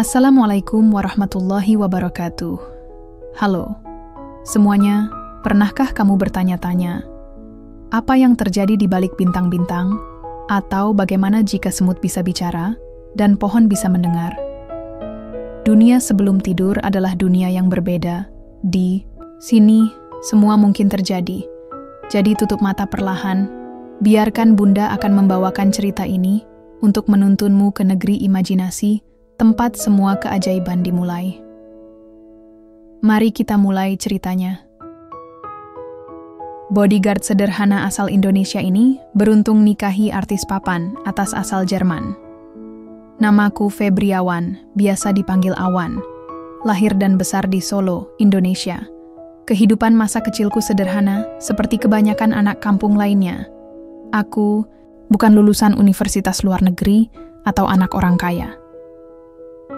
Assalamualaikum warahmatullahi wabarakatuh. Halo, semuanya, pernahkah kamu bertanya-tanya, apa yang terjadi di balik bintang-bintang? Atau bagaimana jika semut bisa bicara dan pohon bisa mendengar? Dunia sebelum tidur adalah dunia yang berbeda. Di sini, semua mungkin terjadi. Jadi tutup mata perlahan, biarkan Bunda akan membawakan cerita ini untuk menuntunmu ke negeri imajinasi, tempat semua keajaiban dimulai. Mari kita mulai ceritanya. Bodyguard sederhana asal Indonesia ini beruntung nikahi artis papan atas asal Jerman. Namaku Febriawan, biasa dipanggil Awan. Lahir dan besar di Solo, Indonesia. Kehidupan masa kecilku sederhana, seperti kebanyakan anak kampung lainnya. Aku bukan lulusan universitas luar negeri atau anak orang kaya.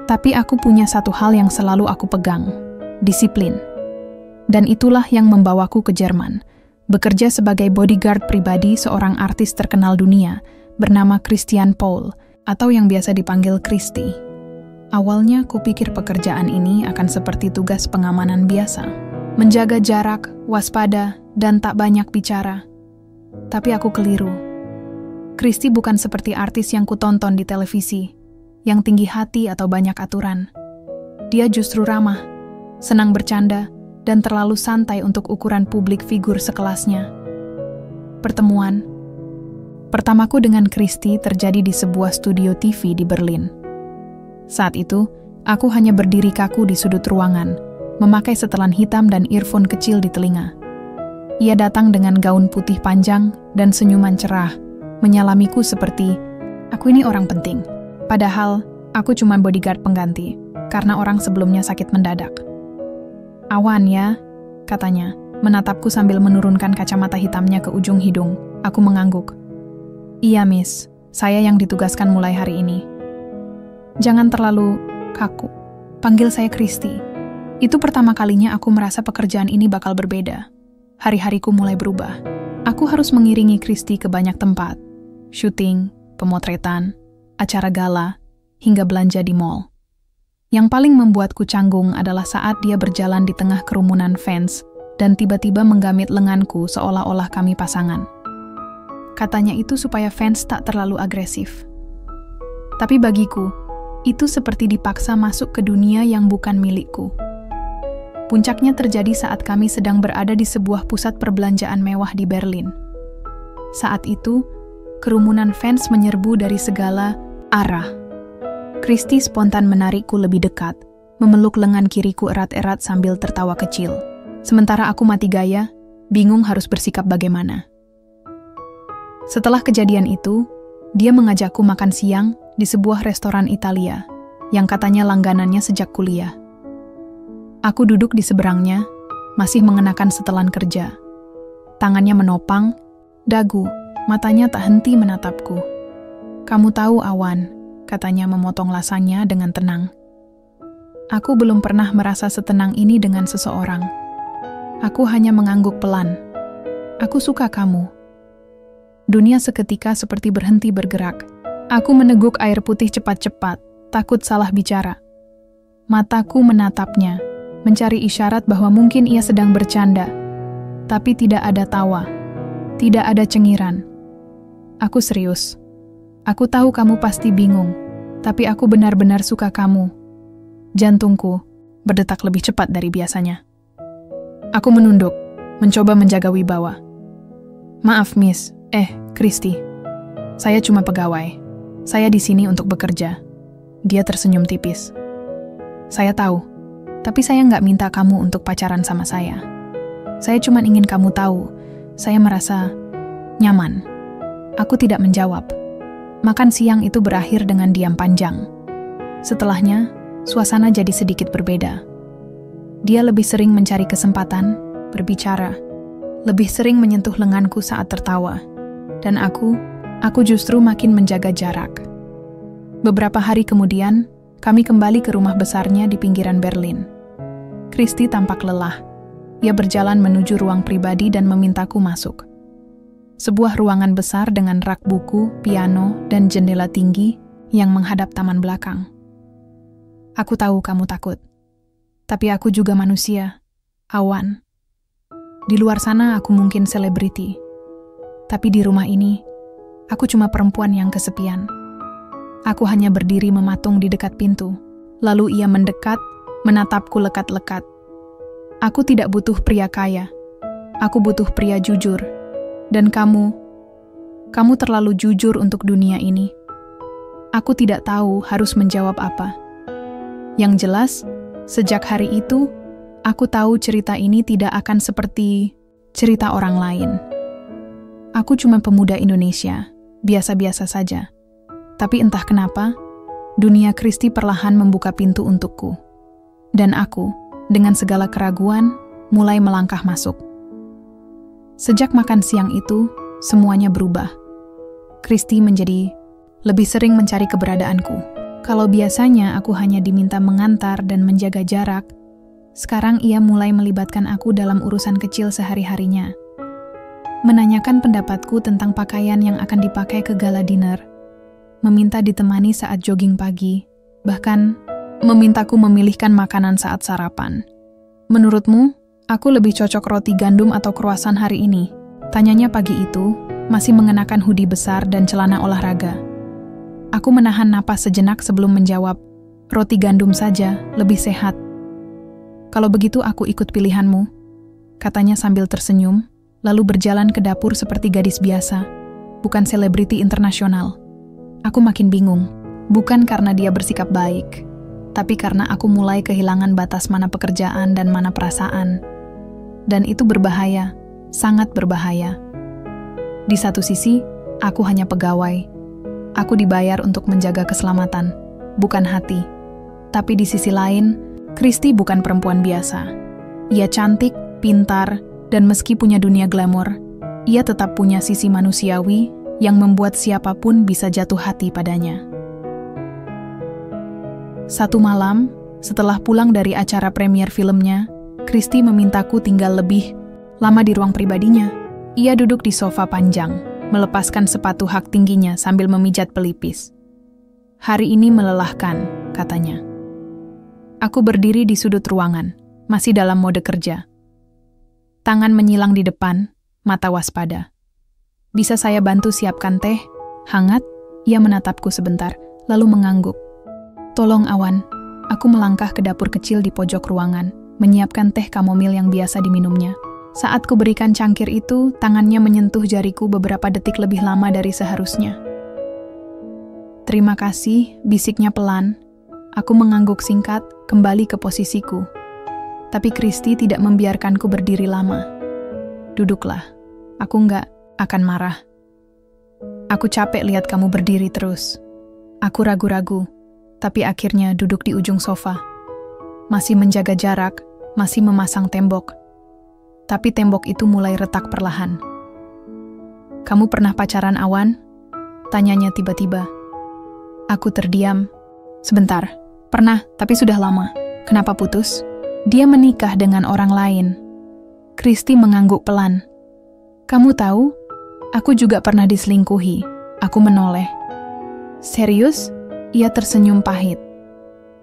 Tapi aku punya satu hal yang selalu aku pegang, disiplin. Dan itulah yang membawaku ke Jerman, bekerja sebagai bodyguard pribadi seorang artis terkenal dunia bernama Christian Paul, atau yang biasa dipanggil Christy. Awalnya kupikir pekerjaan ini akan seperti tugas pengamanan biasa, menjaga jarak, waspada, dan tak banyak bicara. Tapi aku keliru. Christy bukan seperti artis yang kutonton di televisi, yang tinggi hati atau banyak aturan. Dia justru ramah, senang bercanda, dan terlalu santai untuk ukuran publik figur sekelasnya. Pertemuan pertamaku dengan Christy terjadi di sebuah studio TV di Berlin. Saat itu, aku hanya berdiri kaku di sudut ruangan, memakai setelan hitam dan earphone kecil di telinga. Ia datang dengan gaun putih panjang dan senyuman cerah, menyalamiku seperti, aku ini orang penting. Padahal, aku cuma bodyguard pengganti, karena orang sebelumnya sakit mendadak. Awan ya, katanya, menatapku sambil menurunkan kacamata hitamnya ke ujung hidung. Aku mengangguk. Iya, Miss, saya yang ditugaskan mulai hari ini. Jangan terlalu kaku, panggil saya Christy. Itu pertama kalinya aku merasa pekerjaan ini bakal berbeda. Hari-hariku mulai berubah. Aku harus mengiringi Christy ke banyak tempat. Syuting, pemotretan, acara gala, hingga belanja di mall. Yang paling membuatku canggung adalah saat dia berjalan di tengah kerumunan fans dan tiba-tiba menggamit lenganku seolah-olah kami pasangan. Katanya itu supaya fans tak terlalu agresif. Tapi bagiku, itu seperti dipaksa masuk ke dunia yang bukan milikku. Puncaknya terjadi saat kami sedang berada di sebuah pusat perbelanjaan mewah di Berlin. Saat itu, kerumunan fans menyerbu dari segala arah. Christy spontan menarikku lebih dekat, memeluk lengan kiriku erat-erat sambil tertawa kecil. Sementara aku mati gaya, bingung harus bersikap bagaimana. Setelah kejadian itu, dia mengajakku makan siang di sebuah restoran Italia, yang katanya langganannya sejak kuliah. Aku duduk di seberangnya, masih mengenakan setelan kerja. Tangannya menopang, dagu, matanya tak henti menatapku. Kamu tahu, Awan, katanya memotong lasanya dengan tenang. Aku belum pernah merasa setenang ini dengan seseorang. Aku hanya mengangguk pelan. Aku suka kamu. Dunia seketika seperti berhenti bergerak. Aku meneguk air putih cepat-cepat, takut salah bicara. Mataku menatapnya, mencari isyarat bahwa mungkin ia sedang bercanda. Tapi tidak ada tawa, tidak ada cengiran. Aku serius. Aku tahu kamu pasti bingung, tapi aku benar-benar suka kamu. Jantungku berdetak lebih cepat dari biasanya. Aku menunduk, mencoba menjaga wibawa. Maaf, Miss. Christy. Saya cuma pegawai. Saya di sini untuk bekerja. Dia tersenyum tipis. Saya tahu, tapi saya nggak minta kamu untuk pacaran sama saya. Saya cuma ingin kamu tahu, saya merasa nyaman. Aku tidak menjawab. Makan siang itu berakhir dengan diam panjang. Setelahnya, suasana jadi sedikit berbeda. Dia lebih sering mencari kesempatan, berbicara, lebih sering menyentuh lenganku saat tertawa. Dan aku justru makin menjaga jarak. Beberapa hari kemudian, kami kembali ke rumah besarnya di pinggiran Berlin. Christy tampak lelah. Ia berjalan menuju ruang pribadi dan memintaku masuk. Sebuah ruangan besar dengan rak buku, piano, dan jendela tinggi yang menghadap taman belakang. Aku tahu kamu takut. Tapi aku juga manusia, awan. Di luar sana aku mungkin selebriti. Tapi di rumah ini, aku cuma perempuan yang kesepian. Aku hanya berdiri mematung di dekat pintu. Lalu ia mendekat, menatapku lekat-lekat. Aku tidak butuh pria kaya. Aku butuh pria jujur. Dan kamu terlalu jujur untuk dunia ini. Aku tidak tahu harus menjawab apa. Yang jelas, sejak hari itu, aku tahu cerita ini tidak akan seperti cerita orang lain. Aku cuma pemuda Indonesia, biasa-biasa saja. Tapi entah kenapa, dunia Kristi perlahan membuka pintu untukku. Dan aku, dengan segala keraguan, mulai melangkah masuk. Sejak makan siang itu, semuanya berubah. Kristi menjadi lebih sering mencari keberadaanku. Kalau biasanya aku hanya diminta mengantar dan menjaga jarak, sekarang ia mulai melibatkan aku dalam urusan kecil sehari-harinya. Menanyakan pendapatku tentang pakaian yang akan dipakai ke gala dinner, meminta ditemani saat jogging pagi, bahkan memintaku memilihkan makanan saat sarapan. Menurutmu, aku lebih cocok roti gandum atau croissant hari ini? Tanyanya pagi itu, masih mengenakan hoodie besar dan celana olahraga. Aku menahan napas sejenak sebelum menjawab, roti gandum saja, lebih sehat. Kalau begitu aku ikut pilihanmu, katanya sambil tersenyum, lalu berjalan ke dapur seperti gadis biasa, bukan selebriti internasional. Aku makin bingung, bukan karena dia bersikap baik, tapi karena aku mulai kehilangan batas mana pekerjaan dan mana perasaan. Dan itu berbahaya, sangat berbahaya. Di satu sisi, aku hanya pegawai. Aku dibayar untuk menjaga keselamatan, bukan hati. Tapi di sisi lain, Kristi bukan perempuan biasa. Ia cantik, pintar, dan meski punya dunia glamor, ia tetap punya sisi manusiawi yang membuat siapapun bisa jatuh hati padanya. Satu malam, setelah pulang dari acara premier filmnya, Kristi memintaku tinggal lebih lama di ruang pribadinya. Ia duduk di sofa panjang, melepaskan sepatu hak tingginya sambil memijat pelipis. Hari ini melelahkan, katanya. Aku berdiri di sudut ruangan, masih dalam mode kerja. Tangan menyilang di depan, mata waspada. Bisa saya bantu siapkan teh? Hangat, ia menatapku sebentar, lalu mengangguk. Tolong Awan, aku melangkah ke dapur kecil di pojok ruangan, menyiapkan teh kamomil yang biasa diminumnya. Saat kuberikan cangkir itu, tangannya menyentuh jariku beberapa detik lebih lama dari seharusnya. Terima kasih, bisiknya pelan. Aku mengangguk singkat, kembali ke posisiku. Tapi Kristi tidak membiarkanku berdiri lama. Duduklah, aku nggak akan marah. Aku capek lihat kamu berdiri terus. Aku ragu-ragu, tapi akhirnya duduk di ujung sofa. Masih menjaga jarak, masih memasang tembok. Tapi tembok itu mulai retak perlahan. Kamu pernah pacaran Awan? Tanyanya tiba-tiba. Aku terdiam. Sebentar, pernah, tapi sudah lama. Kenapa putus? Dia menikah dengan orang lain. Kristi mengangguk pelan. Kamu tahu, aku juga pernah diselingkuhi. Aku menoleh. Serius? Ia tersenyum pahit.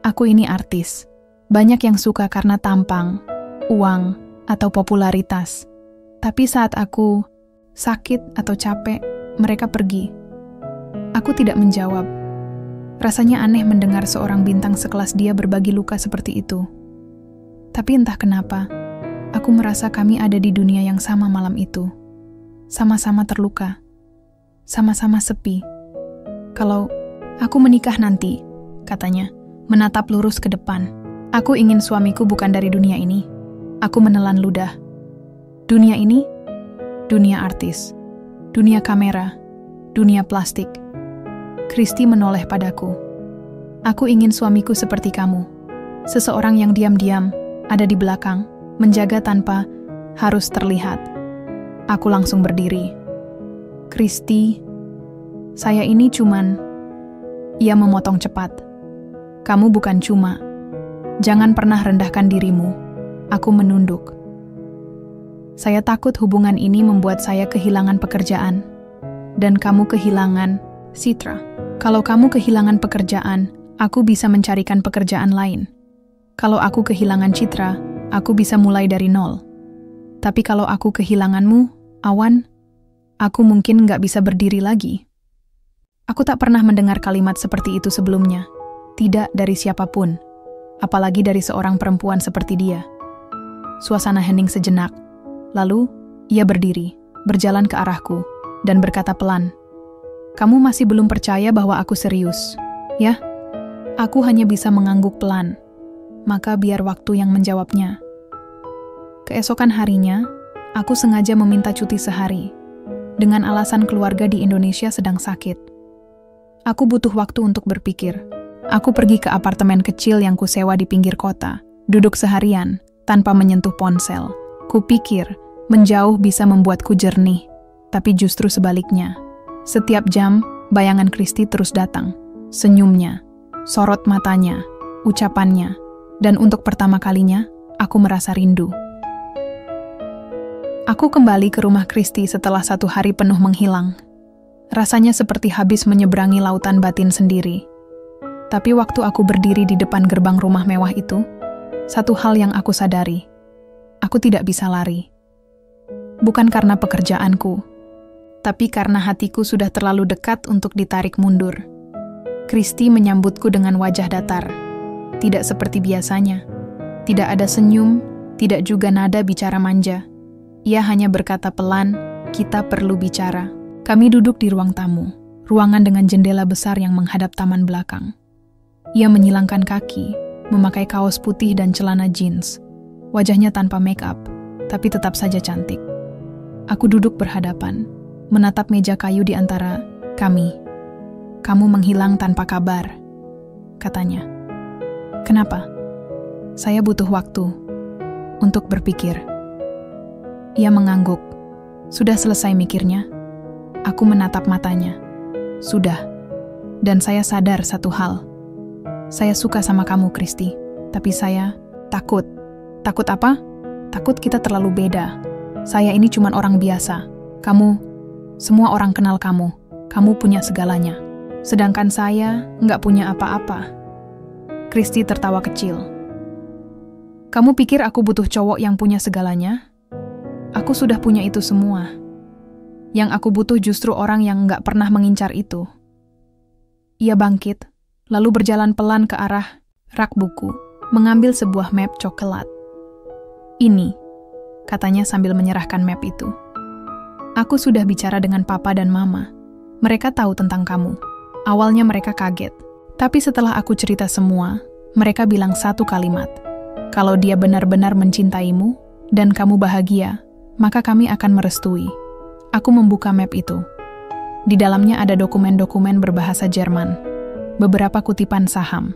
Aku ini artis. Banyak yang suka karena tampang, uang, atau popularitas. Tapi saat aku sakit atau capek, mereka pergi. Aku tidak menjawab. Rasanya aneh mendengar seorang bintang sekelas dia berbagi luka seperti itu. Tapi entah kenapa, aku merasa kami ada di dunia yang sama malam itu. Sama-sama terluka. Sama-sama sepi. Kalau aku menikah nanti, katanya, menatap lurus ke depan. Aku ingin suamiku bukan dari dunia ini. Aku menelan ludah. Dunia ini, dunia artis, dunia kamera, dunia plastik. Kristi menoleh padaku. Aku ingin suamiku seperti kamu. Seseorang yang diam-diam, ada di belakang, menjaga tanpa harus terlihat. Aku langsung berdiri. Kristi, saya ini cuman... Ia memotong cepat. Kamu bukan cuma. Jangan pernah rendahkan dirimu. Aku menunduk. Saya takut hubungan ini membuat saya kehilangan pekerjaan. Dan kamu kehilangan Citra. Kalau kamu kehilangan pekerjaan, Aku bisa mencarikan pekerjaan lain. Kalau aku kehilangan Citra, aku bisa mulai dari nol. Tapi kalau aku kehilanganmu, Awan, aku mungkin nggak bisa berdiri lagi. Aku tak pernah mendengar kalimat seperti itu sebelumnya. Tidak dari siapapun, apalagi dari seorang perempuan seperti dia. Suasana hening sejenak. Lalu, ia berdiri, berjalan ke arahku, dan berkata pelan, "Kamu masih belum percaya bahwa aku serius, ya?" Aku hanya bisa mengangguk pelan, maka biar waktu yang menjawabnya. Keesokan harinya, aku sengaja meminta cuti sehari, dengan alasan keluarga di Indonesia sedang sakit. Aku butuh waktu untuk berpikir. Aku pergi ke apartemen kecil yang kusewa di pinggir kota, duduk seharian, tanpa menyentuh ponsel. Kupikir, menjauh bisa membuatku jernih, tapi justru sebaliknya. Setiap jam, bayangan Kristi terus datang, senyumnya, sorot matanya, ucapannya, dan untuk pertama kalinya, aku merasa rindu. Aku kembali ke rumah Kristi setelah 1 hari penuh menghilang. Rasanya seperti habis menyeberangi lautan batin sendiri. Tapi waktu aku berdiri di depan gerbang rumah mewah itu, satu hal yang aku sadari, aku tidak bisa lari. Bukan karena pekerjaanku, tapi karena hatiku sudah terlalu dekat untuk ditarik mundur. Kristi menyambutku dengan wajah datar, tidak seperti biasanya. Tidak ada senyum, tidak juga nada bicara manja. Ia hanya berkata pelan, "Kita perlu bicara." Kami duduk di ruang tamu, ruangan dengan jendela besar yang menghadap taman belakang. Ia menyilangkan kaki, memakai kaos putih dan celana jeans. Wajahnya tanpa make up, tapi tetap saja cantik. Aku duduk berhadapan, menatap meja kayu di antara kami. "Kamu menghilang tanpa kabar," katanya. "Kenapa?" "Saya butuh waktu untuk berpikir." Ia mengangguk. Sudah selesai mikirnya? Aku menatap matanya. Sudah. Dan saya sadar satu hal. Saya suka sama kamu, Kristi. Tapi saya takut. Takut apa? Takut kita terlalu beda. Saya ini cuma orang biasa. Kamu, semua orang kenal kamu. Kamu punya segalanya. Sedangkan saya nggak punya apa-apa. Kristi tertawa kecil. "Kamu pikir aku butuh cowok yang punya segalanya? Aku sudah punya itu semua. Yang aku butuh justru orang yang nggak pernah mengincar itu." Ia bangkit, lalu berjalan pelan ke arah rak buku, mengambil sebuah map coklat. "Ini," katanya sambil menyerahkan map itu. "Aku sudah bicara dengan papa dan mama. Mereka tahu tentang kamu. Awalnya mereka kaget. Tapi setelah aku cerita semua, mereka bilang satu kalimat. Kalau dia benar-benar mencintaimu, dan kamu bahagia, maka kami akan merestui." Aku membuka map itu. Di dalamnya ada dokumen-dokumen berbahasa Jerman, beberapa kutipan saham,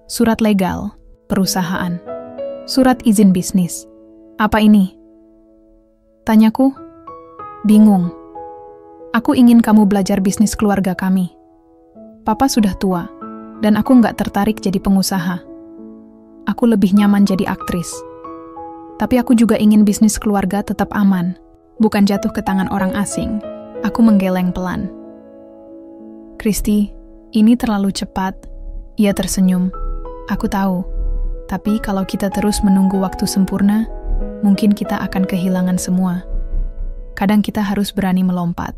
surat legal, perusahaan, surat izin bisnis. "Apa ini?" tanyaku. "Bingung. Aku ingin kamu belajar bisnis keluarga kami. Papa sudah tua, dan aku nggak tertarik jadi pengusaha. Aku lebih nyaman jadi aktris. Tapi aku juga ingin bisnis keluarga tetap aman, bukan jatuh ke tangan orang asing." Aku menggeleng pelan. "Kristi, ini terlalu cepat." Ia tersenyum. "Aku tahu. Tapi kalau kita terus menunggu waktu sempurna, mungkin kita akan kehilangan semua. Kadang kita harus berani melompat."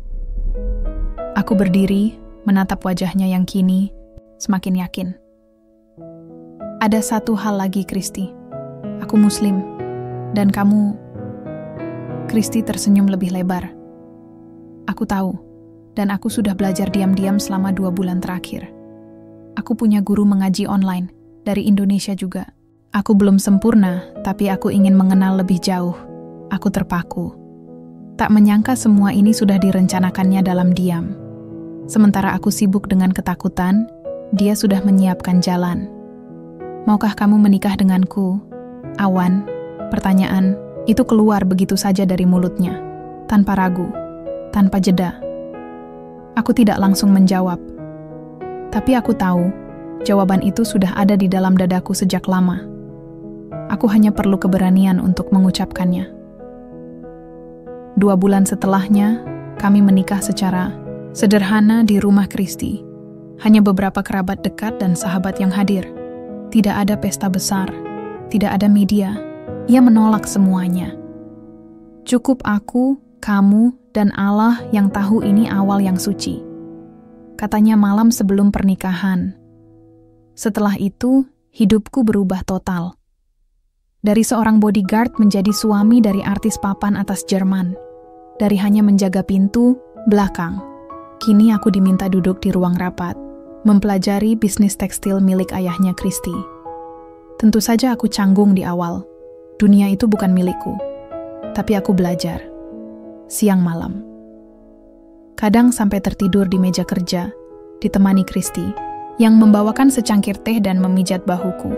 Aku berdiri, menatap wajahnya yang kini semakin yakin. "Ada satu hal lagi, Kristi. Aku Muslim, dan kamu..." Kristi tersenyum lebih lebar. "Aku tahu, dan aku sudah belajar diam-diam selama 2 bulan terakhir. Aku punya guru mengaji online, dari Indonesia juga. Aku belum sempurna, tapi aku ingin mengenal lebih jauh. Aku terpaku. Tak menyangka semua ini sudah direncanakannya dalam diam. Sementara aku sibuk dengan ketakutan, dia sudah menyiapkan jalan. Maukah kamu menikah denganku, Awan?" Pertanyaan itu keluar begitu saja dari mulutnya, tanpa ragu, tanpa jeda. Aku tidak langsung menjawab. Tapi aku tahu, jawaban itu sudah ada di dalam dadaku sejak lama. Aku hanya perlu keberanian untuk mengucapkannya. 2 bulan setelahnya, kami menikah secara sederhana di rumah Kristi. Hanya beberapa kerabat dekat dan sahabat yang hadir. Tidak ada pesta besar, tidak ada media. Ia menolak semuanya. Cukup aku, kamu, dan Allah yang tahu ini awal yang suci. Katanya malam sebelum pernikahan. Setelah itu, hidupku berubah total. Dari seorang bodyguard menjadi suami dari artis papan atas Jerman. Dari hanya menjaga pintu, belakang. Kini aku diminta duduk di ruang rapat, mempelajari bisnis tekstil milik ayahnya Christy. Tentu saja aku canggung di awal. Dunia itu bukan milikku. Tapi aku belajar. Siang malam. Kadang sampai tertidur di meja kerja, ditemani Christy, yang membawakan secangkir teh dan memijat bahuku.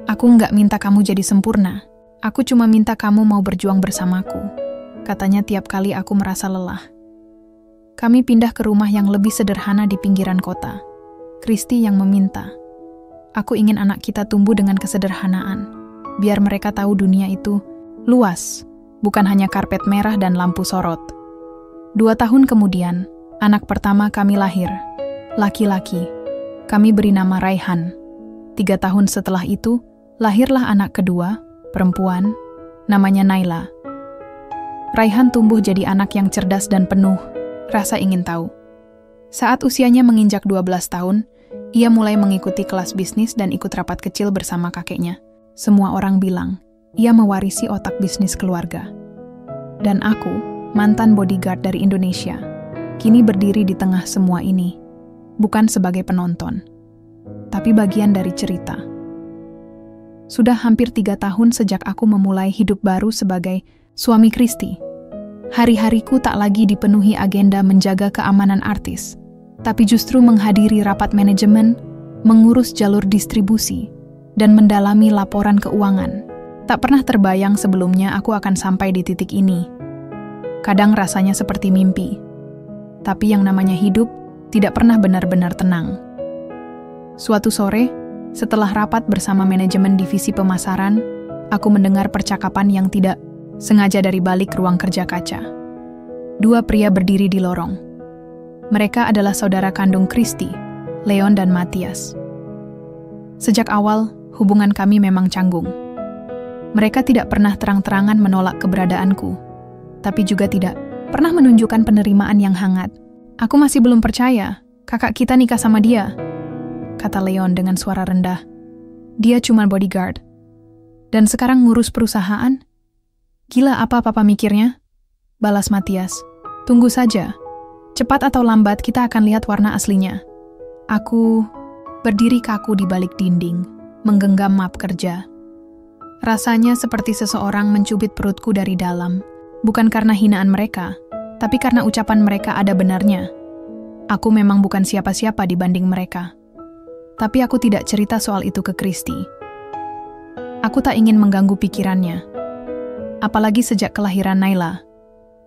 Aku nggak minta kamu jadi sempurna. Aku cuma minta kamu mau berjuang bersamaku. Katanya tiap kali aku merasa lelah. Kami pindah ke rumah yang lebih sederhana di pinggiran kota. Christy yang meminta. Aku ingin anak kita tumbuh dengan kesederhanaan. Biar mereka tahu dunia itu luas, bukan hanya karpet merah dan lampu sorot. 2 tahun kemudian, anak pertama kami lahir. Laki-laki. Kami beri nama Raihan. 3 tahun setelah itu, lahirlah anak kedua, perempuan, namanya Naila. Raihan tumbuh jadi anak yang cerdas dan penuh rasa ingin tahu. Saat usianya menginjak 12 tahun, ia mulai mengikuti kelas bisnis dan ikut rapat kecil bersama kakeknya. Semua orang bilang, ia mewarisi otak bisnis keluarga. Dan aku, mantan bodyguard dari Indonesia, kini berdiri di tengah semua ini. Bukan sebagai penonton, tapi bagian dari cerita. Sudah hampir 3 tahun sejak aku memulai hidup baru sebagai suami Christy. Hari-hariku tak lagi dipenuhi agenda menjaga keamanan artis, tapi justru menghadiri rapat manajemen, mengurus jalur distribusi, dan mendalami laporan keuangan. Tak pernah terbayang sebelumnya aku akan sampai di titik ini. Kadang rasanya seperti mimpi, tapi yang namanya hidup tidak pernah benar-benar tenang. Suatu sore, setelah rapat bersama manajemen divisi pemasaran, aku mendengar percakapan yang tidak sengaja dari balik ruang kerja kaca. 2 pria berdiri di lorong. Mereka adalah saudara kandung Christy, Leon dan Matthias. Sejak awal, hubungan kami memang canggung. Mereka tidak pernah terang-terangan menolak keberadaanku, tapi juga tidak pernah menunjukkan penerimaan yang hangat. Aku masih belum percaya, kakak kita nikah sama dia, kata Leon dengan suara rendah. Dia cuma bodyguard. Dan sekarang ngurus perusahaan? Gila apa papa mikirnya? Balas Matthias. Tunggu saja. Cepat atau lambat kita akan lihat warna aslinya. Aku berdiri kaku di balik dinding, menggenggam map kerja. Rasanya seperti seseorang mencubit perutku dari dalam, bukan karena hinaan mereka, tapi karena ucapan mereka ada benarnya. Aku memang bukan siapa-siapa dibanding mereka. Tapi aku tidak cerita soal itu ke Christy. Aku tak ingin mengganggu pikirannya. Apalagi sejak kelahiran Naila.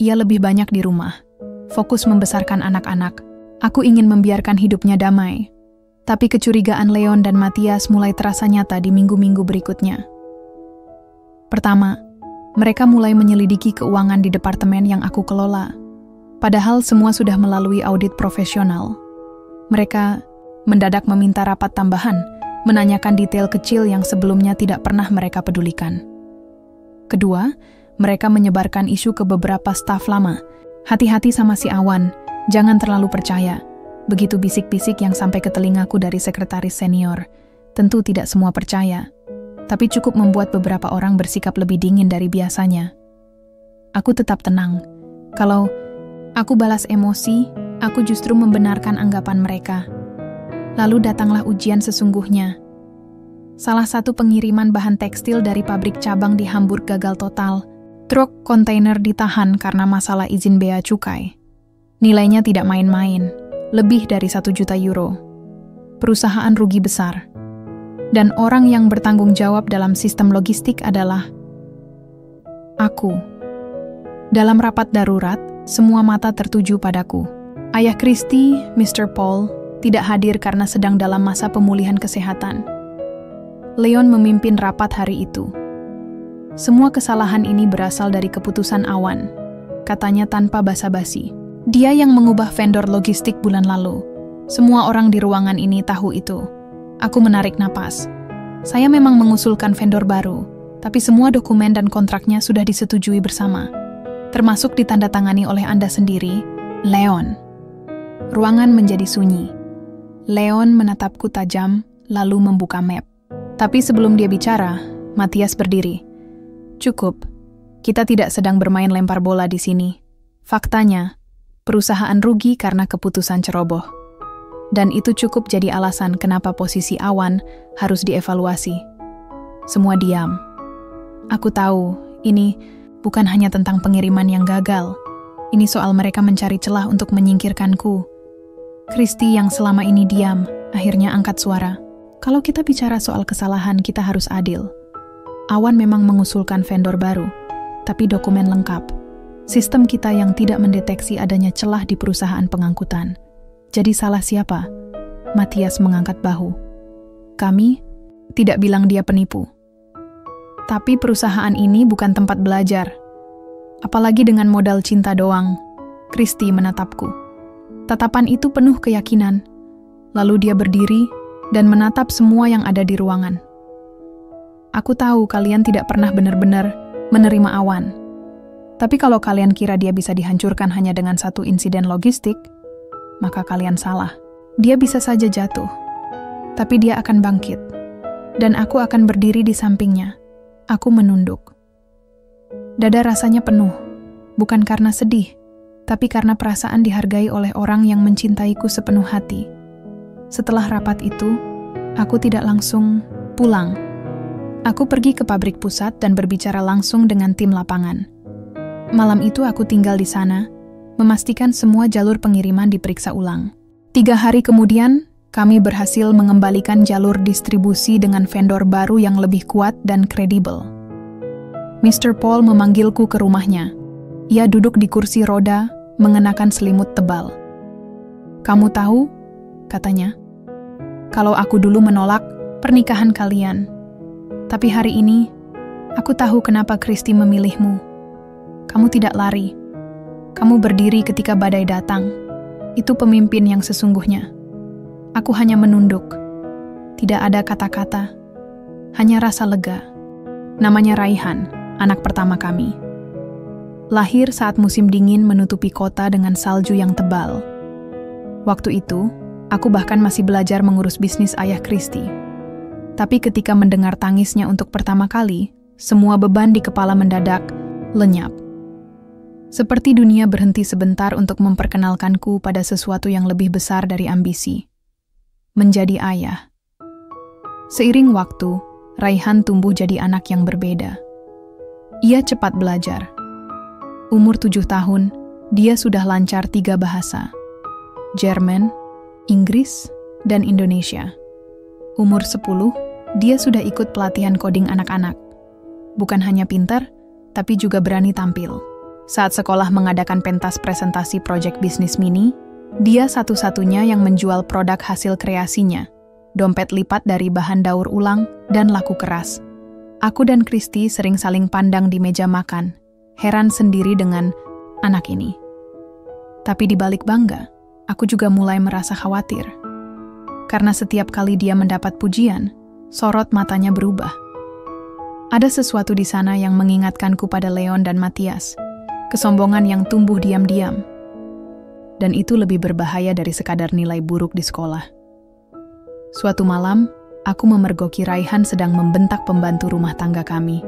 Ia lebih banyak di rumah, fokus membesarkan anak-anak. Aku ingin membiarkan hidupnya damai. Tapi kecurigaan Leon dan Matthias mulai terasa nyata di minggu-minggu berikutnya. Pertama, mereka mulai menyelidiki keuangan di departemen yang aku kelola. Padahal semua sudah melalui audit profesional. Mereka mendadak meminta rapat tambahan, menanyakan detail kecil yang sebelumnya tidak pernah mereka pedulikan. Kedua, mereka menyebarkan isu ke beberapa staf lama. Hati-hati sama si Awan, jangan terlalu percaya. Begitu bisik-bisik yang sampai ke telingaku dari sekretaris senior. Tentu tidak semua percaya, tapi cukup membuat beberapa orang bersikap lebih dingin dari biasanya. Aku tetap tenang. Kalau aku balas emosi, aku justru membenarkan anggapan mereka. Lalu datanglah ujian sesungguhnya. Salah satu pengiriman bahan tekstil dari pabrik cabang di Hamburg gagal total. Truk kontainer ditahan karena masalah izin bea cukai. Nilainya tidak main-main, lebih dari 1 juta euro. Perusahaan rugi besar. Dan orang yang bertanggung jawab dalam sistem logistik adalah aku. Dalam rapat darurat, semua mata tertuju padaku. Ayah Christy, Mr. Paul, tidak hadir karena sedang dalam masa pemulihan kesehatan. Leon memimpin rapat hari itu. Semua kesalahan ini berasal dari keputusan Awan, katanya tanpa basa-basi. Dia yang mengubah vendor logistik bulan lalu. Semua orang di ruangan ini tahu itu. Aku menarik napas. Saya memang mengusulkan vendor baru, tapi semua dokumen dan kontraknya sudah disetujui bersama. Termasuk ditandatangani oleh Anda sendiri, Leon. Ruangan menjadi sunyi. Leon menatapku tajam, lalu membuka map. Tapi sebelum dia bicara, Matias berdiri. Cukup. Kita tidak sedang bermain lempar bola di sini. Faktanya, perusahaan rugi karena keputusan ceroboh. Dan itu cukup jadi alasan kenapa posisi Awan harus dievaluasi. Semua diam. Aku tahu, ini bukan hanya tentang pengiriman yang gagal. Ini soal mereka mencari celah untuk menyingkirkanku. Kristi yang selama ini diam, akhirnya angkat suara. Kalau kita bicara soal kesalahan, kita harus adil. Awan memang mengusulkan vendor baru, tapi dokumen lengkap. Sistem kita yang tidak mendeteksi adanya celah di perusahaan pengangkutan. Jadi salah siapa? Matias mengangkat bahu. Kami tidak bilang dia penipu. Tapi perusahaan ini bukan tempat belajar. Apalagi dengan modal cinta doang. Kristi menatapku. Tatapan itu penuh keyakinan. Lalu dia berdiri dan menatap semua yang ada di ruangan. Aku tahu kalian tidak pernah benar-benar menerima Awan. Tapi kalau kalian kira dia bisa dihancurkan hanya dengan satu insiden logistik, maka kalian salah. Dia bisa saja jatuh, tapi dia akan bangkit. Dan aku akan berdiri di sampingnya. Aku menunduk. Dada rasanya penuh, bukan karena sedih, tapi karena perasaan dihargai oleh orang yang mencintaiku sepenuh hati. Setelah rapat itu, aku tidak langsung pulang. Aku pergi ke pabrik pusat dan berbicara langsung dengan tim lapangan. Malam itu aku tinggal di sana, memastikan semua jalur pengiriman diperiksa ulang. 3 hari kemudian, kami berhasil mengembalikan jalur distribusi dengan vendor baru yang lebih kuat dan kredibel. Mr. Paul memanggilku ke rumahnya. Ia duduk di kursi roda, mengenakan selimut tebal. "Kamu tahu," katanya, "kalau aku dulu menolak pernikahan kalian. Tapi hari ini, aku tahu kenapa Kristi memilihmu. Kamu tidak lari. Kamu berdiri ketika badai datang. Itu pemimpin yang sesungguhnya. Aku hanya menunduk. Tidak ada kata-kata. Hanya rasa lega. Namanya Raihan, anak pertama kami. Lahir saat musim dingin menutupi kota dengan salju yang tebal. Waktu itu, aku bahkan masih belajar mengurus bisnis ayah Kristi. Tapi ketika mendengar tangisnya untuk pertama kali, semua beban di kepala mendadak lenyap. Seperti dunia berhenti sebentar untuk memperkenalkanku pada sesuatu yang lebih besar dari ambisi. Menjadi ayah. Seiring waktu, Raihan tumbuh jadi anak yang berbeda. Ia cepat belajar. Umur 7 tahun, dia sudah lancar 3 bahasa. Jerman, Inggris, dan Indonesia. Umur 10, dia sudah ikut pelatihan coding anak-anak. Bukan hanya pintar, tapi juga berani tampil. Saat sekolah mengadakan pentas presentasi proyek bisnis mini, dia satu-satunya yang menjual produk hasil kreasinya, dompet lipat dari bahan daur ulang dan laku keras. Aku dan Kristi sering saling pandang di meja makan, heran sendiri dengan anak ini. Tapi di balik bangga, aku juga mulai merasa khawatir. Karena setiap kali dia mendapat pujian, sorot matanya berubah. Ada sesuatu di sana yang mengingatkanku pada Leon dan Matias. Kesombongan yang tumbuh diam-diam. Dan itu lebih berbahaya dari sekadar nilai buruk di sekolah. Suatu malam, aku memergoki Raihan sedang membentak pembantu rumah tangga kami.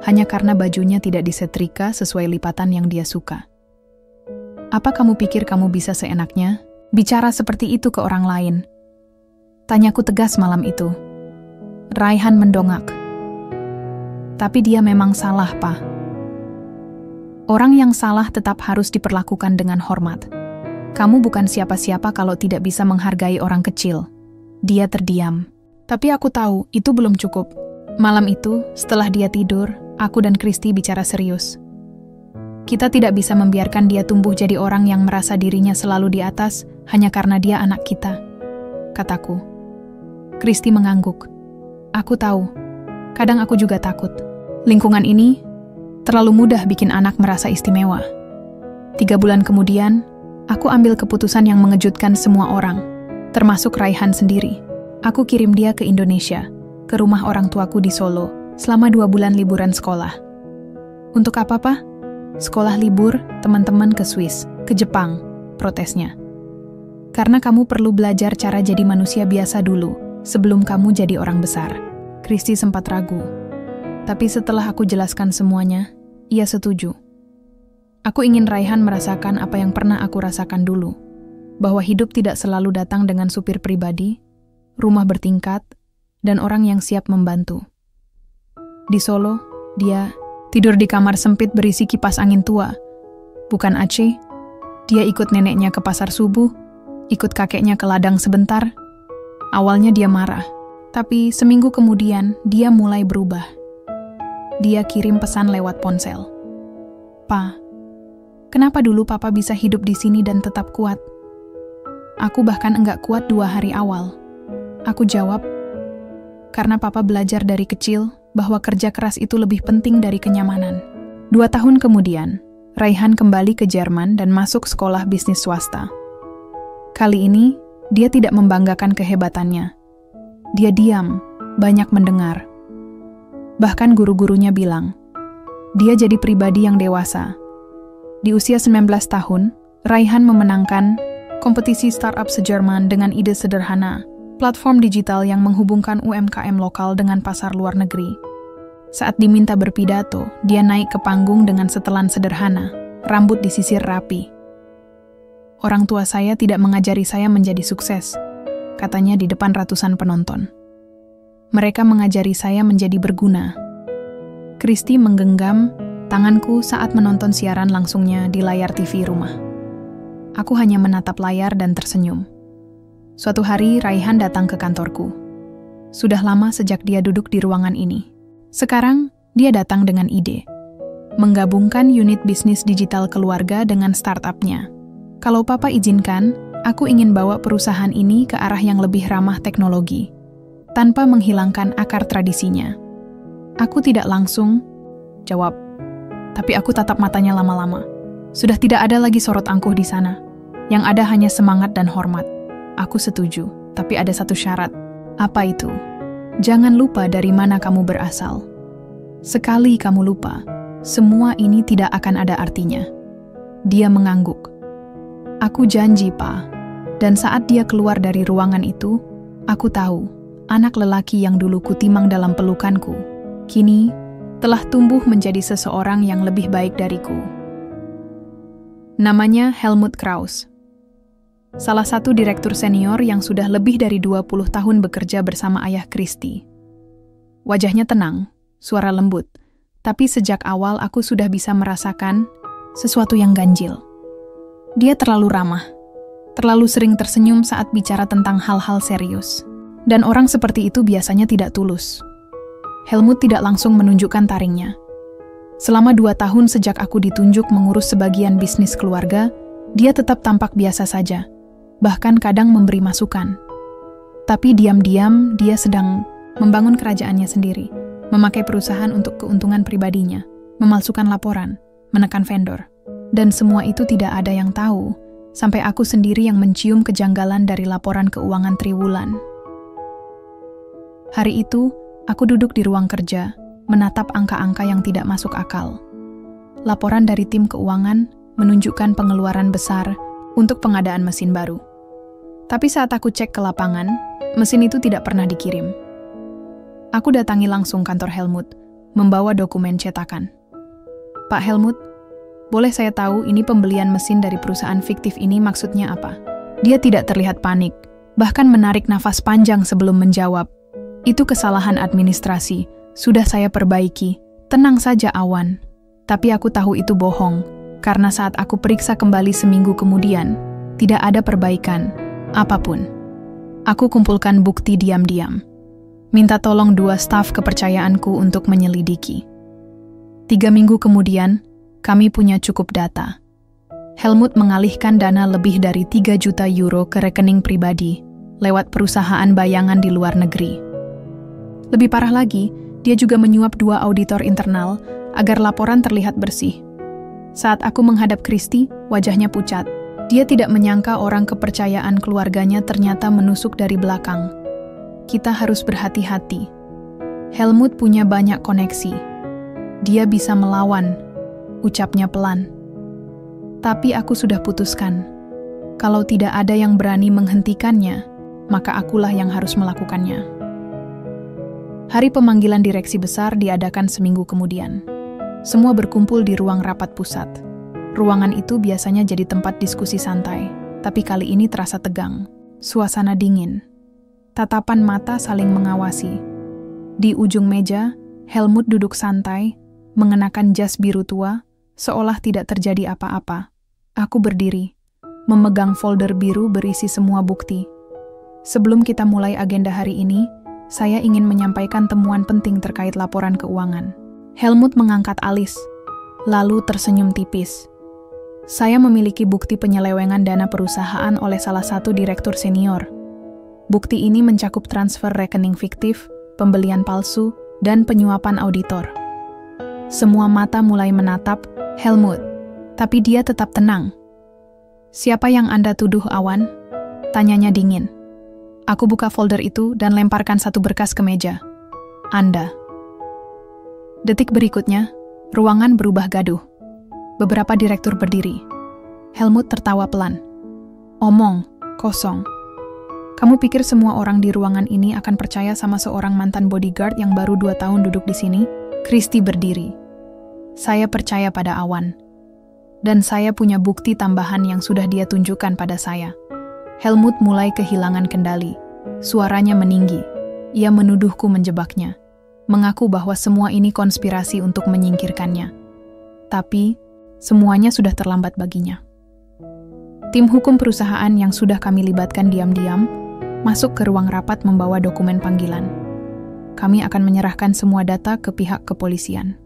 Hanya karena bajunya tidak disetrika sesuai lipatan yang dia suka. "Apa kamu pikir kamu bisa seenaknya bicara seperti itu ke orang lain?" Tanyaku tegas malam itu. Raihan mendongak. "Tapi dia memang salah, Pak. Orang yang salah tetap harus diperlakukan dengan hormat. Kamu bukan siapa-siapa kalau tidak bisa menghargai orang kecil." Dia terdiam. Tapi aku tahu itu belum cukup. Malam itu, setelah dia tidur, aku dan Kristi bicara serius. Kita tidak bisa membiarkan dia tumbuh jadi orang yang merasa dirinya selalu di atas hanya karena dia anak kita, kataku. Kristi mengangguk. Aku tahu. Kadang aku juga takut. Lingkungan ini terlalu mudah bikin anak merasa istimewa. 3 bulan kemudian, aku ambil keputusan yang mengejutkan semua orang. termasuk Raihan sendiri. Aku kirim dia ke Indonesia, ke rumah orang tuaku di Solo, selama 2 bulan liburan sekolah. Untuk apa, Pak? Sekolah libur, teman-teman ke Swiss, ke Jepang, protesnya. Karena kamu perlu belajar cara jadi manusia biasa dulu, sebelum kamu jadi orang besar. Kristi sempat ragu. Tapi setelah aku jelaskan semuanya, ia setuju. Aku ingin Raihan merasakan apa yang pernah aku rasakan dulu, bahwa hidup tidak selalu datang dengan supir pribadi, rumah bertingkat, dan orang yang siap membantu. Di Solo, dia tidur di kamar sempit berisi kipas angin tua. Bukan Aceh, dia ikut neneknya ke pasar subuh, ikut kakeknya ke ladang sebentar. Awalnya dia marah, tapi seminggu kemudian dia mulai berubah. Dia kirim pesan lewat ponsel. Pa, kenapa dulu Papa bisa hidup di sini dan tetap kuat? Aku bahkan enggak kuat 2 hari awal. Aku jawab, karena Papa belajar dari kecil bahwa kerja keras itu lebih penting dari kenyamanan. 2 tahun kemudian, Raihan kembali ke Jerman dan masuk sekolah bisnis swasta. Kali ini, dia tidak membanggakan kehebatannya. Dia diam, banyak mendengar. Bahkan guru-gurunya bilang, dia jadi pribadi yang dewasa. Di usia 19 tahun, Raihan memenangkan kompetisi startup se-Jerman dengan ide sederhana, platform digital yang menghubungkan UMKM lokal dengan pasar luar negeri. Saat diminta berpidato, dia naik ke panggung dengan setelan sederhana, rambut disisir rapi. Orang tua saya tidak mengajari saya menjadi sukses, katanya di depan ratusan penonton. Mereka mengajari saya menjadi berguna. Kristi menggenggam tanganku saat menonton siaran langsungnya di layar TV rumah. Aku hanya menatap layar dan tersenyum. Suatu hari Raihan datang ke kantorku. Sudah lama sejak dia duduk di ruangan ini. Sekarang, dia datang dengan ide. Menggabungkan unit bisnis digital keluarga dengan startupnya. Kalau Papa izinkan, aku ingin bawa perusahaan ini ke arah yang lebih ramah teknologi, tanpa menghilangkan akar tradisinya. Aku tidak langsung jawab, tapi aku tatap matanya lama-lama. Sudah tidak ada lagi sorot angkuh di sana. Yang ada hanya semangat dan hormat. Aku setuju, tapi ada satu syarat. Apa itu? Jangan lupa dari mana kamu berasal. Sekali kamu lupa, semua ini tidak akan ada artinya. Dia mengangguk. Aku janji, Pa. Dan saat dia keluar dari ruangan itu, aku tahu, anak lelaki yang dulu kutimang dalam pelukanku, kini telah tumbuh menjadi seseorang yang lebih baik dariku. Namanya Helmut Krauss. Salah satu direktur senior yang sudah lebih dari 20 tahun bekerja bersama ayah Kristi. Wajahnya tenang, suara lembut, tapi sejak awal aku sudah bisa merasakan sesuatu yang ganjil. Dia terlalu ramah, terlalu sering tersenyum saat bicara tentang hal-hal serius. Dan orang seperti itu biasanya tidak tulus. Helmut tidak langsung menunjukkan taringnya. Selama 2 tahun sejak aku ditunjuk mengurus sebagian bisnis keluarga, dia tetap tampak biasa saja, bahkan kadang memberi masukan. Tapi diam-diam dia sedang membangun kerajaannya sendiri, memakai perusahaan untuk keuntungan pribadinya, memalsukan laporan, menekan vendor. Dan semua itu tidak ada yang tahu, sampai aku sendiri yang mencium kejanggalan dari laporan keuangan triwulan. Hari itu, aku duduk di ruang kerja, menatap angka-angka yang tidak masuk akal. Laporan dari tim keuangan menunjukkan pengeluaran besar untuk pengadaan mesin baru. Tapi saat aku cek ke lapangan, mesin itu tidak pernah dikirim. Aku datangi langsung kantor Helmut, membawa dokumen cetakan. Pak Helmut, boleh saya tahu ini pembelian mesin dari perusahaan fiktif ini maksudnya apa? Dia tidak terlihat panik, bahkan menarik nafas panjang sebelum menjawab. Itu kesalahan administrasi, sudah saya perbaiki, tenang saja Awan. Tapi aku tahu itu bohong, karena saat aku periksa kembali seminggu kemudian, tidak ada perbaikan, apapun. Aku kumpulkan bukti diam-diam. Minta tolong 2 staf kepercayaanku untuk menyelidiki. 3 minggu kemudian, kami punya cukup data. Helmut mengalihkan dana lebih dari 3 juta euro ke rekening pribadi, lewat perusahaan bayangan di luar negeri. Lebih parah lagi, dia juga menyuap 2 auditor internal agar laporan terlihat bersih. Saat aku menghadap Kristi, wajahnya pucat. Dia tidak menyangka orang kepercayaan keluarganya ternyata menusuk dari belakang. Kita harus berhati-hati. Helmut punya banyak koneksi. Dia bisa melawan, ucapnya pelan. Tapi aku sudah putuskan. Kalau tidak ada yang berani menghentikannya, maka akulah yang harus melakukannya. Hari pemanggilan direksi besar diadakan seminggu kemudian. Semua berkumpul di ruang rapat pusat. Ruangan itu biasanya jadi tempat diskusi santai, tapi kali ini terasa tegang. Suasana dingin. Tatapan mata saling mengawasi. Di ujung meja, Helmut duduk santai, mengenakan jas biru tua, seolah tidak terjadi apa-apa. Aku berdiri, memegang folder biru berisi semua bukti. Sebelum kita mulai agenda hari ini, saya ingin menyampaikan temuan penting terkait laporan keuangan. Helmut mengangkat alis, lalu tersenyum tipis. Saya memiliki bukti penyelewengan dana perusahaan oleh salah satu direktur senior. Bukti ini mencakup transfer rekening fiktif, pembelian palsu, dan penyuapan auditor. Semua mata mulai menatap Helmut, tapi dia tetap tenang. "Siapa yang Anda tuduh, Awan?" Tanyanya dingin. Aku buka folder itu dan lemparkan satu berkas ke meja. "Anda." Detik berikutnya, ruangan berubah gaduh. Beberapa direktur berdiri. Helmut tertawa pelan. "Omong, kosong. Kamu pikir semua orang di ruangan ini akan percaya sama seorang mantan bodyguard yang baru 2 tahun duduk di sini?" Christy berdiri. "Saya percaya pada Awan. Dan saya punya bukti tambahan yang sudah dia tunjukkan pada saya." Helmut mulai kehilangan kendali. Suaranya meninggi. Ia menuduhku menjebaknya. Mengaku bahwa semua ini konspirasi untuk menyingkirkannya. Tapi, semuanya sudah terlambat baginya. Tim hukum perusahaan yang sudah kami libatkan diam-diam masuk ke ruang rapat membawa dokumen panggilan. Kami akan menyerahkan semua data ke pihak kepolisian.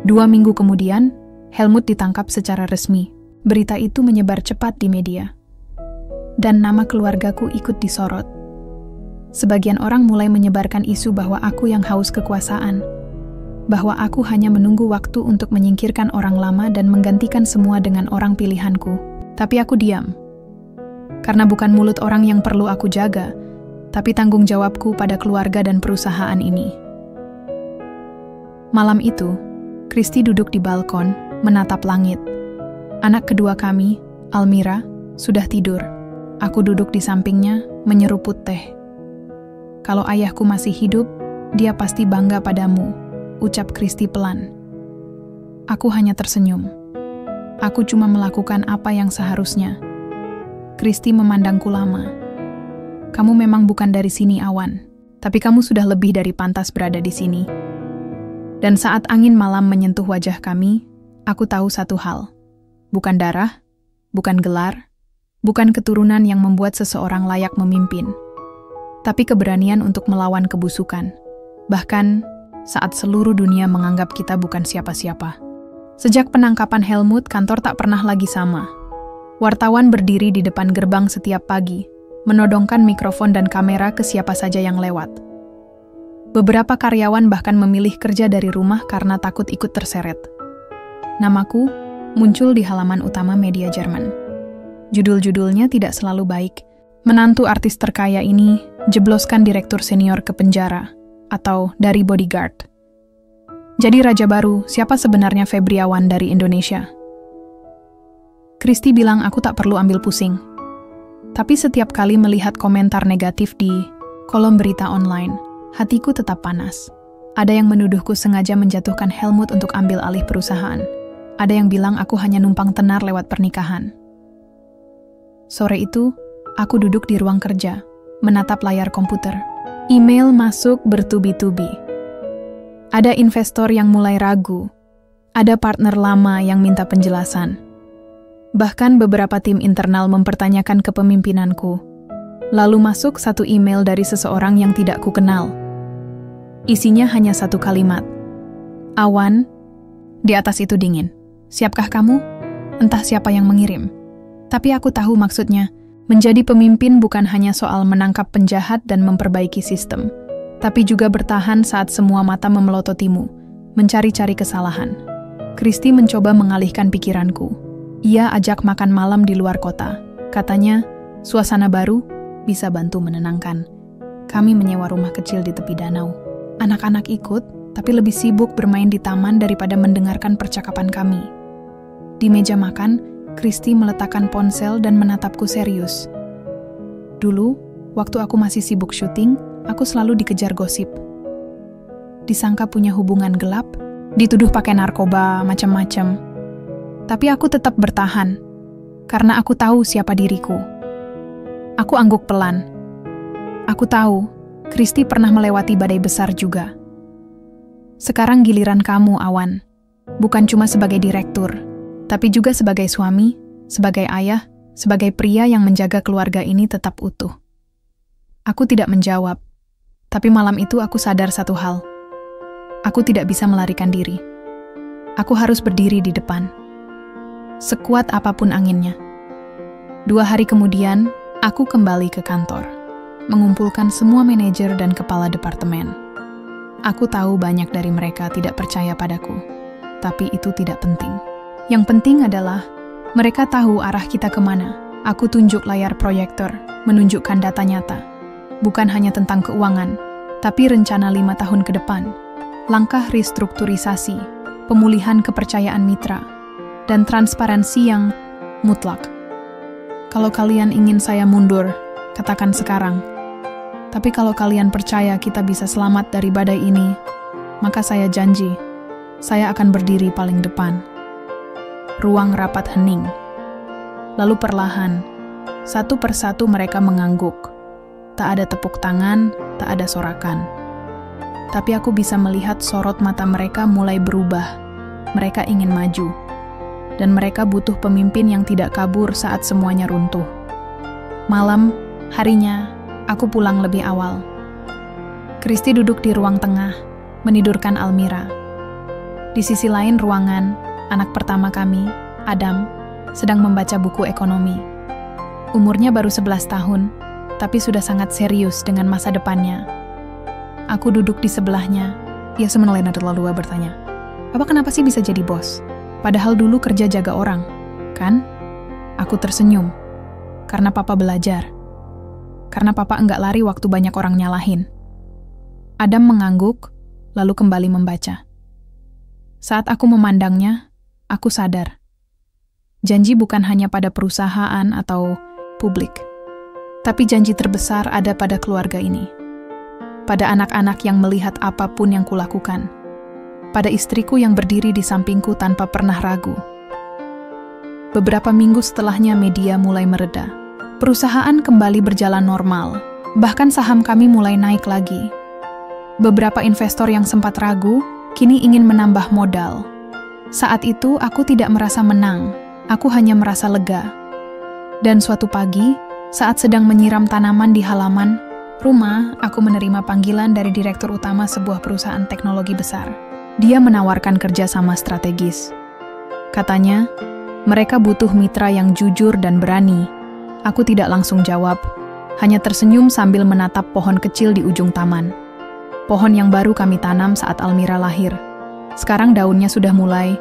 2 minggu kemudian, Helmut ditangkap secara resmi. Berita itu menyebar cepat di media. Dan nama keluargaku ikut disorot. Sebagian orang mulai menyebarkan isu bahwa aku yang haus kekuasaan, bahwa aku hanya menunggu waktu untuk menyingkirkan orang lama dan menggantikan semua dengan orang pilihanku. Tapi aku diam. Karena bukan mulut orang yang perlu aku jaga, tapi tanggung jawabku pada keluarga dan perusahaan ini. Malam itu, Christy duduk di balkon, menatap langit. Anak kedua kami, Almira, sudah tidur. Aku duduk di sampingnya, menyeruput teh. "Kalau ayahku masih hidup, dia pasti bangga padamu," ucap Christy pelan. Aku hanya tersenyum. Aku cuma melakukan apa yang seharusnya. Christy memandangku lama. "Kamu memang bukan dari sini, Awan, tapi kamu sudah lebih dari pantas berada di sini." Dan saat angin malam menyentuh wajah kami, aku tahu satu hal. Bukan darah, bukan gelar, bukan keturunan yang membuat seseorang layak memimpin, tapi keberanian untuk melawan kebusukan. Bahkan saat seluruh dunia menganggap kita bukan siapa-siapa. Sejak penangkapan Helmut, kantor tak pernah lagi sama. Wartawan berdiri di depan gerbang setiap pagi, menodongkan mikrofon dan kamera ke siapa saja yang lewat. Beberapa karyawan bahkan memilih kerja dari rumah karena takut ikut terseret. Namaku muncul di halaman utama media Jerman. Judul-judulnya tidak selalu baik. "Menantu artis terkaya ini jebloskan direktur senior ke penjara," atau "dari bodyguard." Jadi raja baru, siapa sebenarnya Febriawan dari Indonesia? Christy bilang aku tak perlu ambil pusing. Tapi setiap kali melihat komentar negatif di kolom berita online, hatiku tetap panas. Ada yang menuduhku sengaja menjatuhkan Helmut untuk ambil alih perusahaan. Ada yang bilang aku hanya numpang tenar lewat pernikahan. Sore itu, aku duduk di ruang kerja, menatap layar komputer. Email masuk bertubi-tubi. Ada investor yang mulai ragu. Ada partner lama yang minta penjelasan. Bahkan beberapa tim internal mempertanyakan kepemimpinanku. Lalu masuk satu email dari seseorang yang tidak kukenal. Isinya hanya satu kalimat. "Awan," di atas itu dingin. "Siapkah kamu?" Entah siapa yang mengirim. Tapi aku tahu maksudnya. Menjadi pemimpin bukan hanya soal menangkap penjahat dan memperbaiki sistem, tapi juga bertahan saat semua mata memelototimu, mencari-cari kesalahan. Christy mencoba mengalihkan pikiranku. Ia ajak makan malam di luar kota. Katanya, suasana baru bisa bantu menenangkan. Kami menyewa rumah kecil di tepi danau. Anak-anak ikut, tapi lebih sibuk bermain di taman daripada mendengarkan percakapan kami. Di meja makan, Kristi meletakkan ponsel dan menatapku serius. Dulu, waktu aku masih sibuk syuting, aku selalu dikejar gosip. Disangka punya hubungan gelap, dituduh pakai narkoba, macam-macam. Tapi aku tetap bertahan, karena aku tahu siapa diriku. Aku angguk pelan. Aku tahu, Kristi pernah melewati badai besar juga. Sekarang giliran kamu, Awan. Bukan cuma sebagai direktur, tapi juga sebagai suami, sebagai ayah, sebagai pria yang menjaga keluarga ini tetap utuh. Aku tidak menjawab, tapi malam itu aku sadar satu hal. Aku tidak bisa melarikan diri. Aku harus berdiri di depan. Sekuat apapun anginnya. 2 hari kemudian, aku kembali ke kantor, mengumpulkan semua manajer dan kepala departemen. Aku tahu banyak dari mereka tidak percaya padaku, tapi itu tidak penting. Yang penting adalah, mereka tahu arah kita kemana. Aku tunjuk layar proyektor, menunjukkan data nyata. Bukan hanya tentang keuangan, tapi rencana 5 tahun ke depan. Langkah restrukturisasi, pemulihan kepercayaan mitra, dan transparansi yang mutlak. Kalau kalian ingin saya mundur, katakan sekarang. Tapi kalau kalian percaya kita bisa selamat dari badai ini, maka saya janji, saya akan berdiri paling depan. Ruang rapat hening. Lalu perlahan, satu persatu mereka mengangguk. Tak ada tepuk tangan, tak ada sorakan. Tapi aku bisa melihat sorot mata mereka mulai berubah. Mereka ingin maju. Dan mereka butuh pemimpin yang tidak kabur saat semuanya runtuh. Malam, harinya, aku pulang lebih awal. Kristi duduk di ruang tengah, menidurkan Almira. Di sisi lain ruangan, anak pertama kami, Adam, sedang membaca buku ekonomi. Umurnya baru 11 tahun, tapi sudah sangat serius dengan masa depannya. Aku duduk di sebelahnya. Ia semenelena terlalu bertanya, "Papa kenapa sih bisa jadi bos? Padahal dulu kerja jaga orang, kan?" Aku tersenyum. Karena papa belajar. Karena papa enggak lari waktu banyak orang nyalahin. Adam mengangguk, lalu kembali membaca. Saat aku memandangnya, aku sadar. Janji bukan hanya pada perusahaan atau publik. Tapi janji terbesar ada pada keluarga ini. Pada anak-anak yang melihat apapun yang kulakukan. Pada istriku yang berdiri di sampingku tanpa pernah ragu. Beberapa minggu setelahnya media mulai mereda. Perusahaan kembali berjalan normal, bahkan saham kami mulai naik lagi. Beberapa investor yang sempat ragu, kini ingin menambah modal. Saat itu aku tidak merasa menang, aku hanya merasa lega. Dan suatu pagi, saat sedang menyiram tanaman di halaman rumah, aku menerima panggilan dari direktur utama sebuah perusahaan teknologi besar. Dia menawarkan kerjasama strategis. Katanya, mereka butuh mitra yang jujur dan berani. Aku tidak langsung jawab, hanya tersenyum sambil menatap pohon kecil di ujung taman. Pohon yang baru kami tanam saat Almira lahir. Sekarang daunnya sudah mulai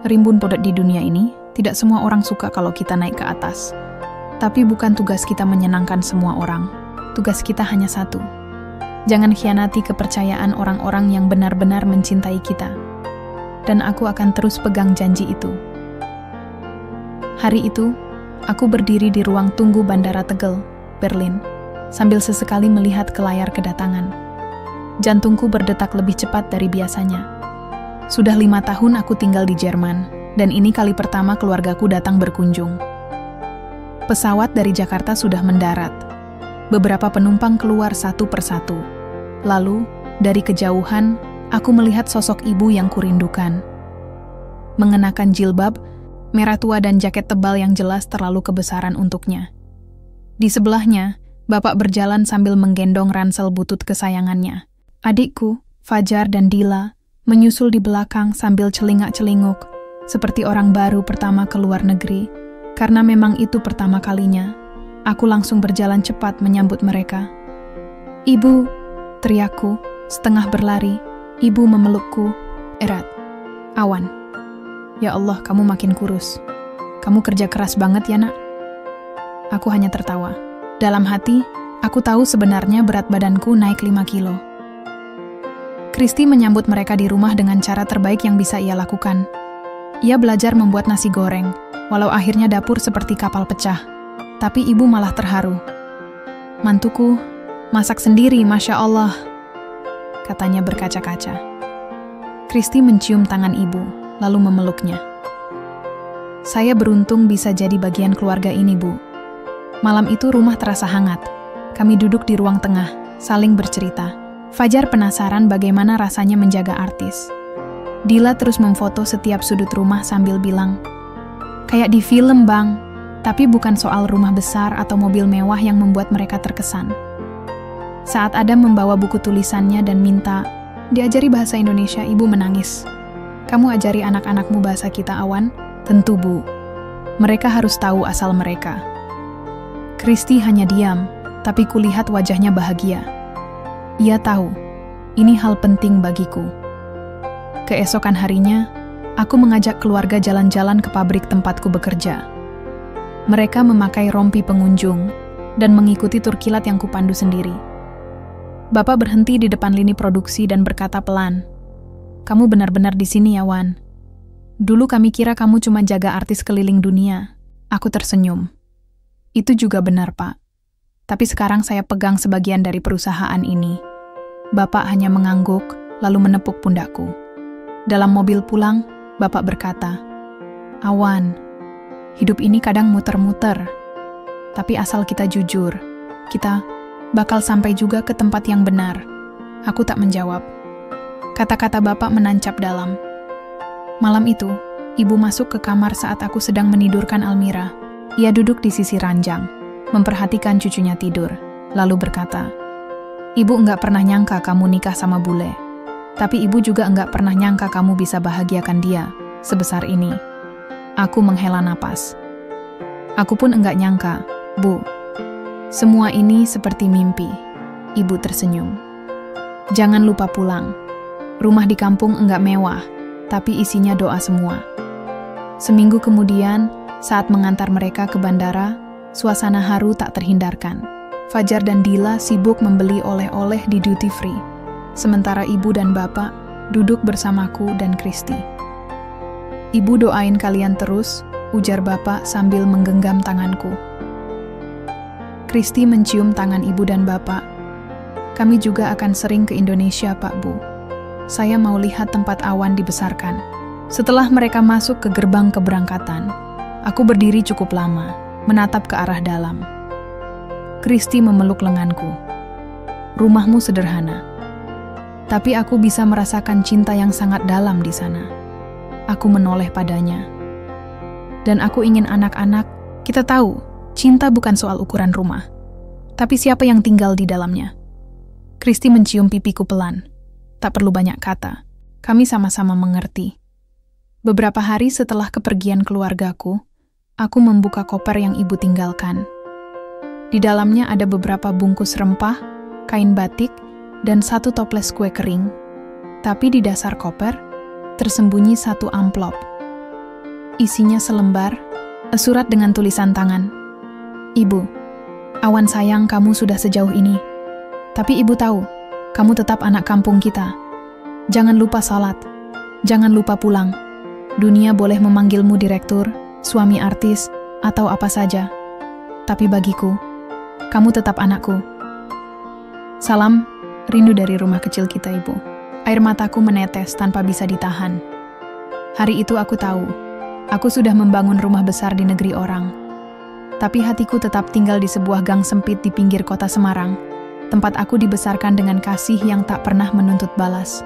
rimbun podet di dunia ini. Tidak semua orang suka kalau kita naik ke atas. Tapi bukan tugas kita menyenangkan semua orang. Tugas kita hanya satu. Jangan khianati kepercayaan orang-orang yang benar-benar mencintai kita. Dan aku akan terus pegang janji itu. Hari itu, aku berdiri di ruang tunggu Bandara Tegel, Berlin, sambil sesekali melihat ke layar kedatangan. Jantungku berdetak lebih cepat dari biasanya. Sudah 5 tahun aku tinggal di Jerman, dan ini kali pertama keluargaku datang berkunjung. Pesawat dari Jakarta sudah mendarat. Beberapa penumpang keluar satu persatu. Lalu, dari kejauhan, aku melihat sosok ibu yang kurindukan. Mengenakan jilbab, merah tua dan jaket tebal yang jelas terlalu kebesaran untuknya. Di sebelahnya, bapak berjalan sambil menggendong ransel butut kesayangannya. Adikku, Fajar dan Dila, menyusul di belakang sambil celingak-celinguk, seperti orang baru pertama ke luar negeri. Karena memang itu pertama kalinya, aku langsung berjalan cepat menyambut mereka. "Ibu!" teriakku, setengah berlari. Ibu memelukku erat. "Awan, ya Allah, kamu makin kurus. Kamu kerja keras banget ya, Nak. Aku hanya tertawa. Dalam hati, aku tahu sebenarnya berat badanku naik 5 kilo. Kristi menyambut mereka di rumah dengan cara terbaik yang bisa ia lakukan. Ia belajar membuat nasi goreng, walau akhirnya dapur seperti kapal pecah. Tapi ibu malah terharu. "Mantuku, masak sendiri, Masya Allah," katanya berkaca-kaca. Kristi mencium tangan ibu, lalu memeluknya. "Saya beruntung bisa jadi bagian keluarga ini, Bu." Malam itu rumah terasa hangat. Kami duduk di ruang tengah, saling bercerita. Fajar penasaran bagaimana rasanya menjaga artis. Dila terus memfoto setiap sudut rumah sambil bilang, "Kayak di film, Bang." Tapi bukan soal rumah besar atau mobil mewah yang membuat mereka terkesan. Saat Adam membawa buku tulisannya dan minta diajari bahasa Indonesia, ibu menangis. "Kamu ajari anak-anakmu bahasa kita, Awan?" "Tentu, Bu. Mereka harus tahu asal mereka." Kristi hanya diam, tapi kulihat wajahnya bahagia. Ia tahu, ini hal penting bagiku. Keesokan harinya, aku mengajak keluarga jalan-jalan ke pabrik tempatku bekerja. Mereka memakai rompi pengunjung dan mengikuti tur kilat yang kupandu sendiri. Bapak berhenti di depan lini produksi dan berkata pelan, "Kamu benar-benar di sini ya, Wan. Dulu kami kira kamu cuma jaga artis keliling dunia." Aku tersenyum. "Itu juga benar, Pak. Tapi sekarang saya pegang sebagian dari perusahaan ini." Bapak hanya mengangguk, lalu menepuk pundakku. Dalam mobil pulang, Bapak berkata, "Awan, hidup ini kadang muter-muter. Tapi asal kita jujur, kita bakal sampai juga ke tempat yang benar." Aku tak menjawab. Kata-kata Bapak menancap dalam. Malam itu, ibu masuk ke kamar saat aku sedang menidurkan Almira. Ia duduk di sisi ranjang, memperhatikan cucunya tidur, lalu berkata, "Ibu enggak pernah nyangka kamu nikah sama bule. Tapi ibu juga enggak pernah nyangka kamu bisa bahagiakan dia sebesar ini." Aku menghela napas. "Aku pun enggak nyangka, Bu. Semua ini seperti mimpi." Ibu tersenyum. "Jangan lupa pulang. Rumah di kampung enggak mewah, tapi isinya doa semua." Seminggu kemudian, saat mengantar mereka ke bandara, suasana haru tak terhindarkan. Fajar dan Dila sibuk membeli oleh-oleh di duty free, sementara ibu dan bapak duduk bersamaku dan Kristi. "Ibu doain kalian terus," ujar bapak sambil menggenggam tanganku. Kristi mencium tangan ibu dan bapak. "Kami juga akan sering ke Indonesia, Pak, Bu. Saya mau lihat tempat Awan dibesarkan." Setelah mereka masuk ke gerbang keberangkatan, aku berdiri cukup lama, menatap ke arah dalam. Kristi memeluk lenganku. "Rumahmu sederhana, tapi aku bisa merasakan cinta yang sangat dalam di sana." Aku menoleh padanya. "Dan aku ingin anak-anak, kita tahu, cinta bukan soal ukuran rumah, tapi siapa yang tinggal di dalamnya." Kristi mencium pipiku pelan. Tak perlu banyak kata, kami sama-sama mengerti. Beberapa hari setelah kepergian keluargaku, aku membuka koper yang ibu tinggalkan. Di dalamnya ada beberapa bungkus rempah, kain batik, dan 1 toples kue kering. Tapi di dasar koper, tersembunyi 1 amplop. Isinya selembar, surat dengan tulisan tangan. "Ibu, Awan sayang kamu sudah sejauh ini. Tapi ibu tahu, kamu tetap anak kampung kita. Jangan lupa salat. Jangan lupa pulang. Dunia boleh memanggilmu direktur, suami artis, atau apa saja. Tapi bagiku, kamu tetap anakku. Salam, rindu dari rumah kecil kita, Ibu." Air mataku menetes tanpa bisa ditahan. Hari itu aku tahu, aku sudah membangun rumah besar di negeri orang. Tapi hatiku tetap tinggal di sebuah gang sempit di pinggir kota Semarang, tempat aku dibesarkan dengan kasih yang tak pernah menuntut balas.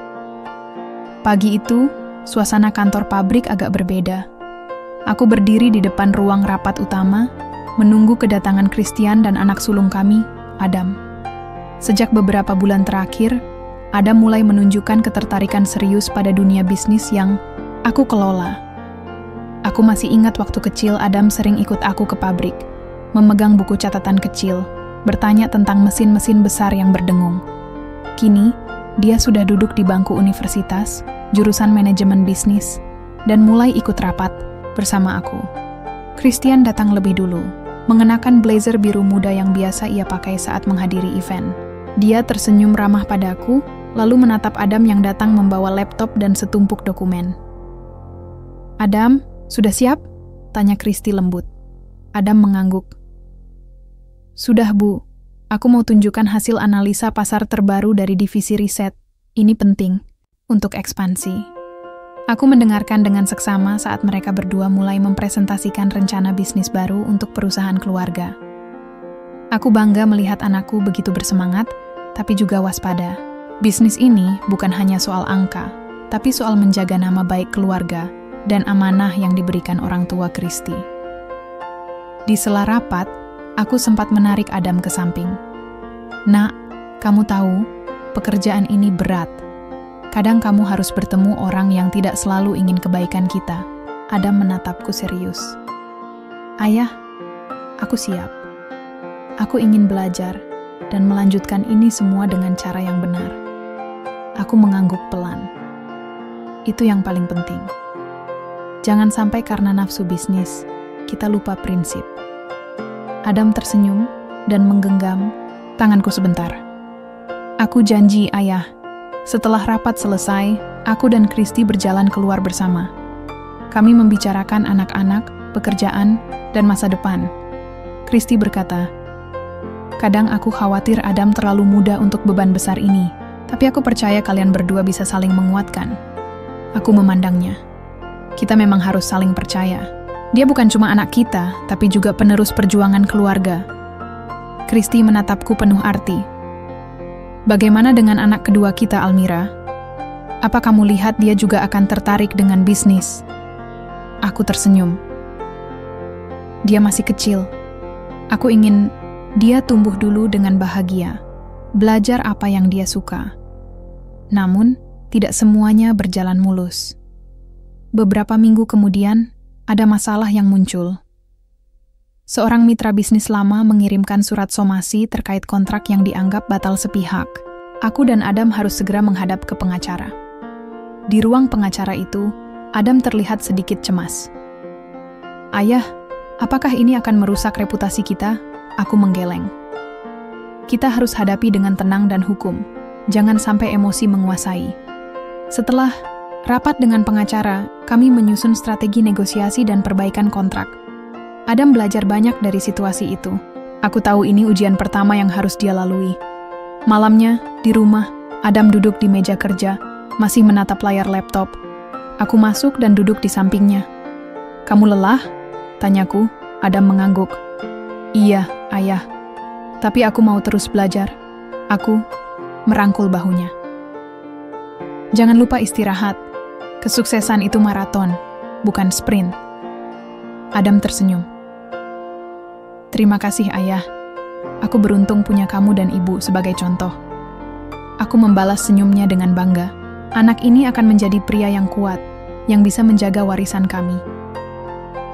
Pagi itu, suasana kantor pabrik agak berbeda. Aku berdiri di depan ruang rapat utama, menunggu kedatangan Christian dan anak sulung kami, Adam. Sejak beberapa bulan terakhir, Adam mulai menunjukkan ketertarikan serius pada dunia bisnis yang aku kelola. Aku masih ingat waktu kecil Adam sering ikut aku ke pabrik, memegang buku catatan kecil, bertanya tentang mesin-mesin besar yang berdengung. Kini, dia sudah duduk di bangku universitas, jurusan manajemen bisnis, dan mulai ikut rapat bersama aku. Christian datang lebih dulu, mengenakan blazer biru muda yang biasa ia pakai saat menghadiri event. Dia tersenyum ramah padaku, lalu menatap Adam yang datang membawa laptop dan setumpuk dokumen. "Adam, sudah siap?" tanya Christy lembut. Adam mengangguk. "Sudah, Bu. Aku mau tunjukkan hasil analisa pasar terbaru dari divisi riset. Ini penting untuk ekspansi." Aku mendengarkan dengan seksama saat mereka berdua mulai mempresentasikan rencana bisnis baru untuk perusahaan keluarga. Aku bangga melihat anakku begitu bersemangat, tapi juga waspada. Bisnis ini bukan hanya soal angka, tapi soal menjaga nama baik keluarga dan amanah yang diberikan orang tua Christy. Di sela rapat, aku sempat menarik Adam ke samping. "Nak, kamu tahu, pekerjaan ini berat. Kadang kamu harus bertemu orang yang tidak selalu ingin kebaikan kita." Adam menatapku serius. "Ayah, aku siap. Aku ingin belajar dan melanjutkan ini semua dengan cara yang benar." Aku mengangguk pelan. "Itu yang paling penting. Jangan sampai karena nafsu bisnis, kita lupa prinsip." Adam tersenyum dan menggenggam tanganku sebentar. "Aku janji, Ayah." Setelah rapat selesai, aku dan Christy berjalan keluar bersama. Kami membicarakan anak-anak, pekerjaan, dan masa depan. Christy berkata, "Kadang aku khawatir Adam terlalu muda untuk beban besar ini, tapi aku percaya kalian berdua bisa saling menguatkan." Aku memandangnya. Kita memang harus saling percaya. Dia bukan cuma anak kita, tapi juga penerus perjuangan keluarga. Christy menatapku penuh arti. "Bagaimana dengan anak kedua kita, Almira? Apa kamu lihat dia juga akan tertarik dengan bisnis?" Aku tersenyum. "Dia masih kecil. Aku ingin dia tumbuh dulu dengan bahagia, belajar apa yang dia suka. Namun, tidak semuanya berjalan mulus." Beberapa minggu kemudian, ada masalah yang muncul. Seorang mitra bisnis lama mengirimkan surat somasi terkait kontrak yang dianggap batal sepihak. Aku dan Adam harus segera menghadap ke pengacara. Di ruang pengacara itu, Adam terlihat sedikit cemas. "Ayah, apakah ini akan merusak reputasi kita?" Aku menggeleng. "Kita harus hadapi dengan tenang dan hukum. Jangan sampai emosi menguasai." Setelah rapat dengan pengacara, kami menyusun strategi negosiasi dan perbaikan kontrak. Adam belajar banyak dari situasi itu. Aku tahu ini ujian pertama yang harus dia lalui. Malamnya, di rumah, Adam duduk di meja kerja, masih menatap layar laptop. Aku masuk dan duduk di sampingnya. "Kamu lelah?" tanyaku. Adam mengangguk. "Iya, Ayah. Tapi aku mau terus belajar." Aku merangkul bahunya. "Jangan lupa istirahat. Kesuksesan itu maraton, bukan sprint." Adam tersenyum. "Terima kasih, Ayah. Aku beruntung punya kamu dan ibu sebagai contoh." Aku membalas senyumnya dengan bangga. Anak ini akan menjadi pria yang kuat, yang bisa menjaga warisan kami.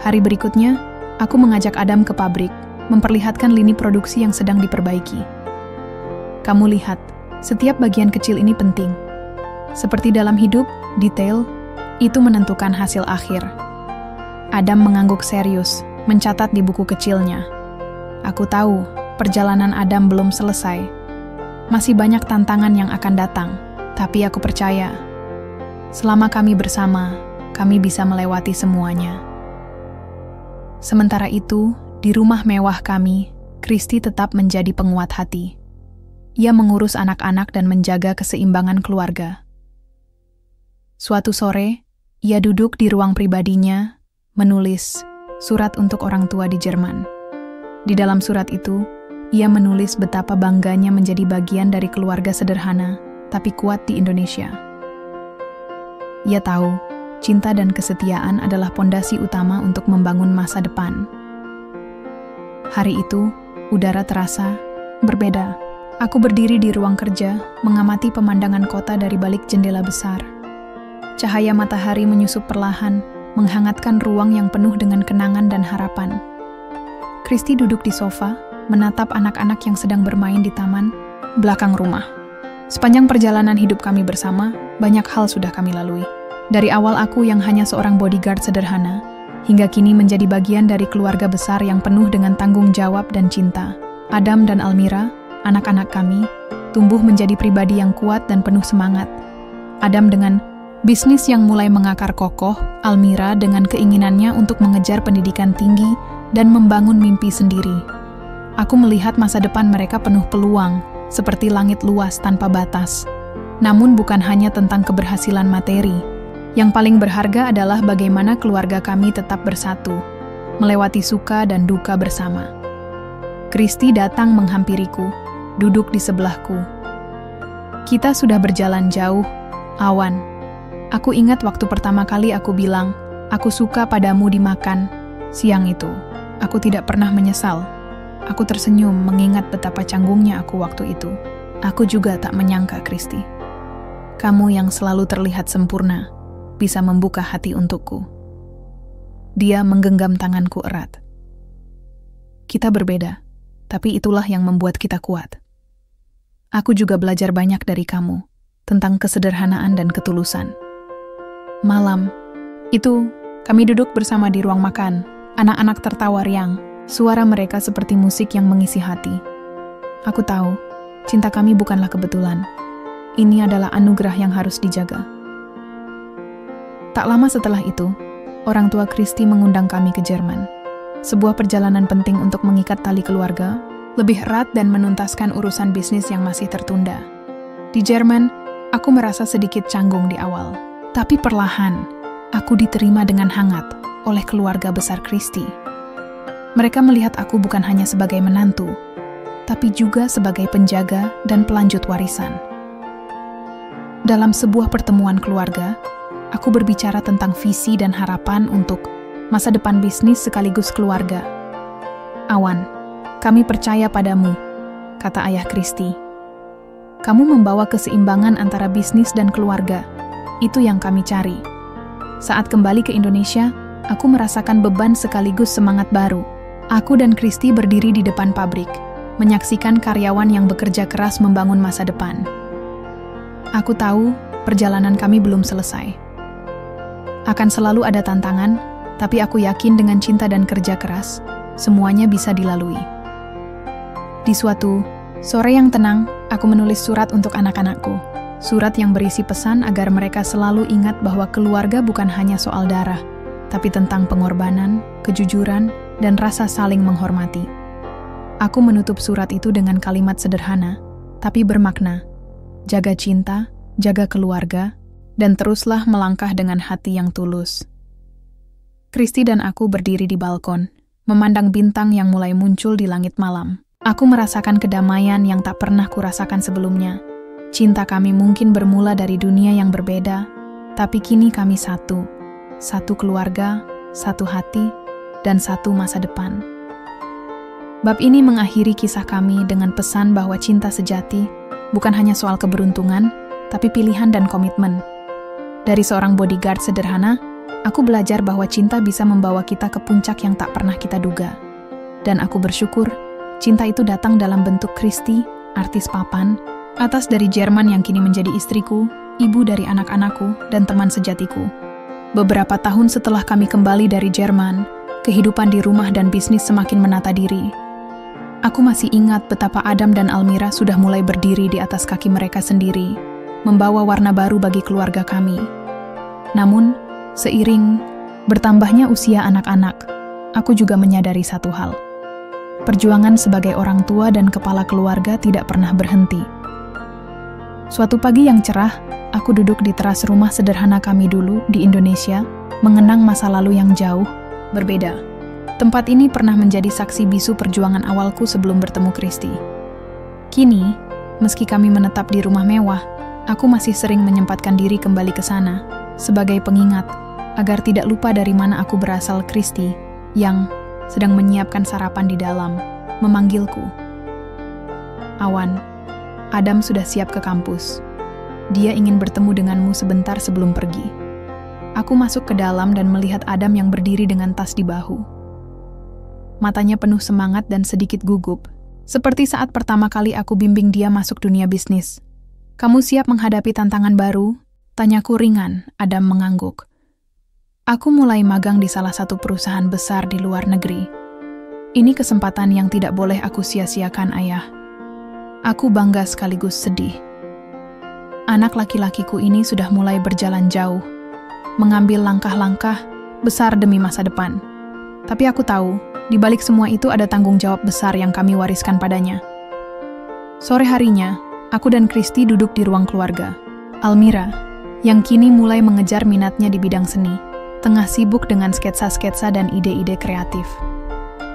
Hari berikutnya, aku mengajak Adam ke pabrik, memperlihatkan lini produksi yang sedang diperbaiki. "Kamu lihat, setiap bagian kecil ini penting. Seperti dalam hidup, detail itu menentukan hasil akhir." Adam mengangguk serius, mencatat di buku kecilnya. Aku tahu, perjalanan Adam belum selesai. Masih banyak tantangan yang akan datang, tapi aku percaya, selama kami bersama, kami bisa melewati semuanya. Sementara itu, di rumah mewah kami, Christy tetap menjadi penguat hati. Ia mengurus anak-anak dan menjaga keseimbangan keluarga. Suatu sore, ia duduk di ruang pribadinya, menulis surat untuk orang tua di Jerman. Di dalam surat itu, ia menulis betapa bangganya menjadi bagian dari keluarga sederhana, tapi kuat di Indonesia. Ia tahu, cinta dan kesetiaan adalah pondasi utama untuk membangun masa depan. Hari itu, udara terasa berbeda. Aku berdiri di ruang kerja, mengamati pemandangan kota dari balik jendela besar. Cahaya matahari menyusup perlahan, menghangatkan ruang yang penuh dengan kenangan dan harapan. Christy duduk di sofa, menatap anak-anak yang sedang bermain di taman belakang rumah. Sepanjang perjalanan hidup kami bersama, banyak hal sudah kami lalui. Dari awal aku yang hanya seorang bodyguard sederhana, hingga kini menjadi bagian dari keluarga besar yang penuh dengan tanggung jawab dan cinta. Adam dan Almira, anak-anak kami, tumbuh menjadi pribadi yang kuat dan penuh semangat. Adam dengan bisnis yang mulai mengakar kokoh, Almira dengan keinginannya untuk mengejar pendidikan tinggi dan membangun mimpi sendiri. Aku melihat masa depan mereka penuh peluang, seperti langit luas tanpa batas. Namun bukan hanya tentang keberhasilan materi. Yang paling berharga adalah bagaimana keluarga kami tetap bersatu, melewati suka dan duka bersama. Kristi datang menghampiriku, duduk di sebelahku. Kita sudah berjalan jauh, Awan. Aku ingat waktu pertama kali aku bilang, aku suka padamu dimakan. Siang itu, aku tidak pernah menyesal. Aku tersenyum mengingat betapa canggungnya aku waktu itu. Aku juga tak menyangka, Kristi. Kamu yang selalu terlihat sempurna, bisa membuka hati untukku. Dia menggenggam tanganku erat. Kita berbeda, tapi itulah yang membuat kita kuat. Aku juga belajar banyak dari kamu, tentang kesederhanaan dan ketulusan. Malam itu, kami duduk bersama di ruang makan. Anak-anak tertawa riang, suara mereka seperti musik yang mengisi hati. Aku tahu, cinta kami bukanlah kebetulan. Ini adalah anugerah yang harus dijaga. Tak lama setelah itu, orang tua Kristi mengundang kami ke Jerman. Sebuah perjalanan penting untuk mengikat tali keluarga, lebih erat dan menuntaskan urusan bisnis yang masih tertunda. Di Jerman, aku merasa sedikit canggung di awal. Tapi perlahan, aku diterima dengan hangat oleh keluarga besar Kristi. Mereka melihat aku bukan hanya sebagai menantu, tapi juga sebagai penjaga dan pelanjut warisan. Dalam sebuah pertemuan keluarga, aku berbicara tentang visi dan harapan untuk masa depan bisnis sekaligus keluarga. Awan, kami percaya padamu, kata ayah Kristi. Kamu membawa keseimbangan antara bisnis dan keluarga. Itu yang kami cari. Saat kembali ke Indonesia, aku merasakan beban sekaligus semangat baru. Aku dan Kristi berdiri di depan pabrik, menyaksikan karyawan yang bekerja keras membangun masa depan. Aku tahu perjalanan kami belum selesai. Akan selalu ada tantangan, tapi aku yakin dengan cinta dan kerja keras, semuanya bisa dilalui. Di suatu sore yang tenang, aku menulis surat untuk anak-anakku. Surat yang berisi pesan agar mereka selalu ingat bahwa keluarga bukan hanya soal darah, tapi tentang pengorbanan, kejujuran, dan rasa saling menghormati. Aku menutup surat itu dengan kalimat sederhana, tapi bermakna. Jaga cinta, jaga keluarga, dan teruslah melangkah dengan hati yang tulus. Kristi dan aku berdiri di balkon, memandang bintang yang mulai muncul di langit malam. Aku merasakan kedamaian yang tak pernah kurasakan sebelumnya. Cinta kami mungkin bermula dari dunia yang berbeda, tapi kini kami satu. Satu keluarga, satu hati, dan satu masa depan. Bab ini mengakhiri kisah kami dengan pesan bahwa cinta sejati bukan hanya soal keberuntungan, tapi pilihan dan komitmen. Dari seorang bodyguard sederhana, aku belajar bahwa cinta bisa membawa kita ke puncak yang tak pernah kita duga. Dan aku bersyukur, cinta itu datang dalam bentuk Kristi, artis papan, atas dari Jerman yang kini menjadi istriku, ibu dari anak-anakku, dan teman sejatiku. Beberapa tahun setelah kami kembali dari Jerman, kehidupan di rumah dan bisnis semakin menata diri. Aku masih ingat betapa Adam dan Almira sudah mulai berdiri di atas kaki mereka sendiri, membawa warna baru bagi keluarga kami. Namun, seiring bertambahnya usia anak-anak, aku juga menyadari satu hal. Perjuangan sebagai orang tua dan kepala keluarga tidak pernah berhenti. Suatu pagi yang cerah, aku duduk di teras rumah sederhana kami dulu di Indonesia, mengenang masa lalu yang jauh, berbeda. Tempat ini pernah menjadi saksi bisu perjuangan awalku sebelum bertemu Kristi. Kini, meski kami menetap di rumah mewah, aku masih sering menyempatkan diri kembali ke sana, sebagai pengingat, agar tidak lupa dari mana aku berasal. Kristi, yang sedang menyiapkan sarapan di dalam, memanggilku. Awan, Adam sudah siap ke kampus. Dia ingin bertemu denganmu sebentar sebelum pergi. Aku masuk ke dalam dan melihat Adam yang berdiri dengan tas di bahu. Matanya penuh semangat dan sedikit gugup, seperti saat pertama kali aku bimbing dia masuk dunia bisnis. Kamu siap menghadapi tantangan baru? Tanyaku ringan. Adam mengangguk. Aku mulai magang di salah satu perusahaan besar di luar negeri. Ini kesempatan yang tidak boleh aku sia-siakan, Ayah. Aku bangga sekaligus sedih. Anak laki-lakiku ini sudah mulai berjalan jauh, mengambil langkah-langkah besar demi masa depan. Tapi aku tahu, di balik semua itu ada tanggung jawab besar yang kami wariskan padanya. Sore harinya, aku dan Kristi duduk di ruang keluarga. Almira, yang kini mulai mengejar minatnya di bidang seni, tengah sibuk dengan sketsa-sketsa dan ide-ide kreatif.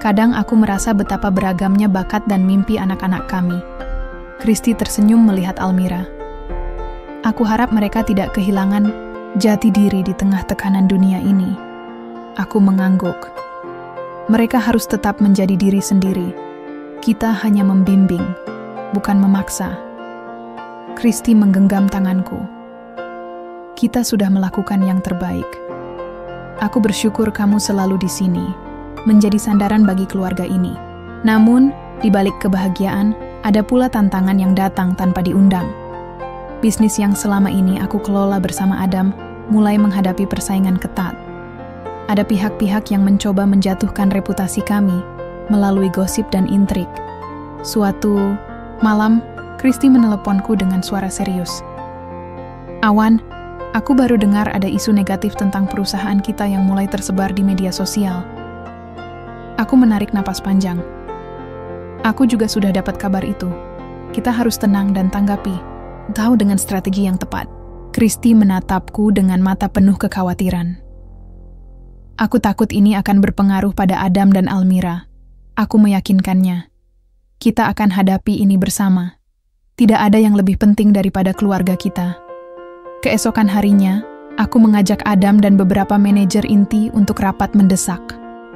Kadang aku merasa betapa beragamnya bakat dan mimpi anak-anak kami. Kristi tersenyum melihat Almira. Aku harap mereka tidak kehilangan jati diri di tengah tekanan dunia ini. Aku mengangguk. Mereka harus tetap menjadi diri sendiri. Kita hanya membimbing, bukan memaksa. Kristi menggenggam tanganku. Kita sudah melakukan yang terbaik. Aku bersyukur kamu selalu di sini, menjadi sandaran bagi keluarga ini. Namun, di balik kebahagiaan, ada pula tantangan yang datang tanpa diundang. Bisnis yang selama ini aku kelola bersama Adam mulai menghadapi persaingan ketat. Ada pihak-pihak yang mencoba menjatuhkan reputasi kami melalui gosip dan intrik. Suatu malam, Kristi meneleponku dengan suara serius. "Awan, aku baru dengar ada isu negatif tentang perusahaan kita yang mulai tersebar di media sosial." Aku menarik napas panjang. Aku juga sudah dapat kabar itu. Kita harus tenang dan tanggapi. Tahu dengan strategi yang tepat. Kristi menatapku dengan mata penuh kekhawatiran. Aku takut ini akan berpengaruh pada Adam dan Almira. Aku meyakinkannya. Kita akan hadapi ini bersama. Tidak ada yang lebih penting daripada keluarga kita. Keesokan harinya, aku mengajak Adam dan beberapa manajer inti untuk rapat mendesak.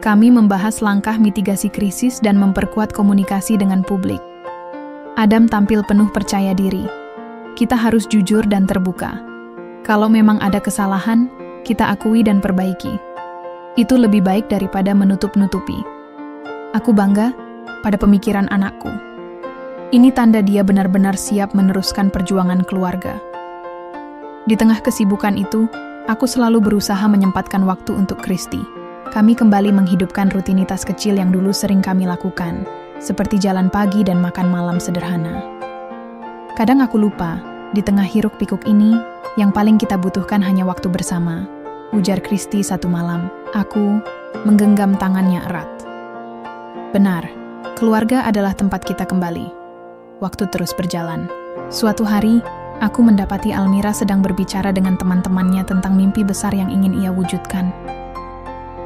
Kami membahas langkah mitigasi krisis dan memperkuat komunikasi dengan publik. Adam tampil penuh percaya diri. Kita harus jujur dan terbuka. Kalau memang ada kesalahan, kita akui dan perbaiki. Itu lebih baik daripada menutup-nutupi. Aku bangga pada pemikiran anakku. Ini tanda dia benar-benar siap meneruskan perjuangan keluarga. Di tengah kesibukan itu, aku selalu berusaha menyempatkan waktu untuk Kristi. Kami kembali menghidupkan rutinitas kecil yang dulu sering kami lakukan, seperti jalan pagi dan makan malam sederhana. Kadang aku lupa, di tengah hiruk-pikuk ini, yang paling kita butuhkan hanya waktu bersama, ujar Kristi satu malam. Aku menggenggam tangannya erat. Benar, keluarga adalah tempat kita kembali. Waktu terus berjalan. Suatu hari, aku mendapati Almira sedang berbicara dengan teman-temannya tentang mimpi besar yang ingin ia wujudkan.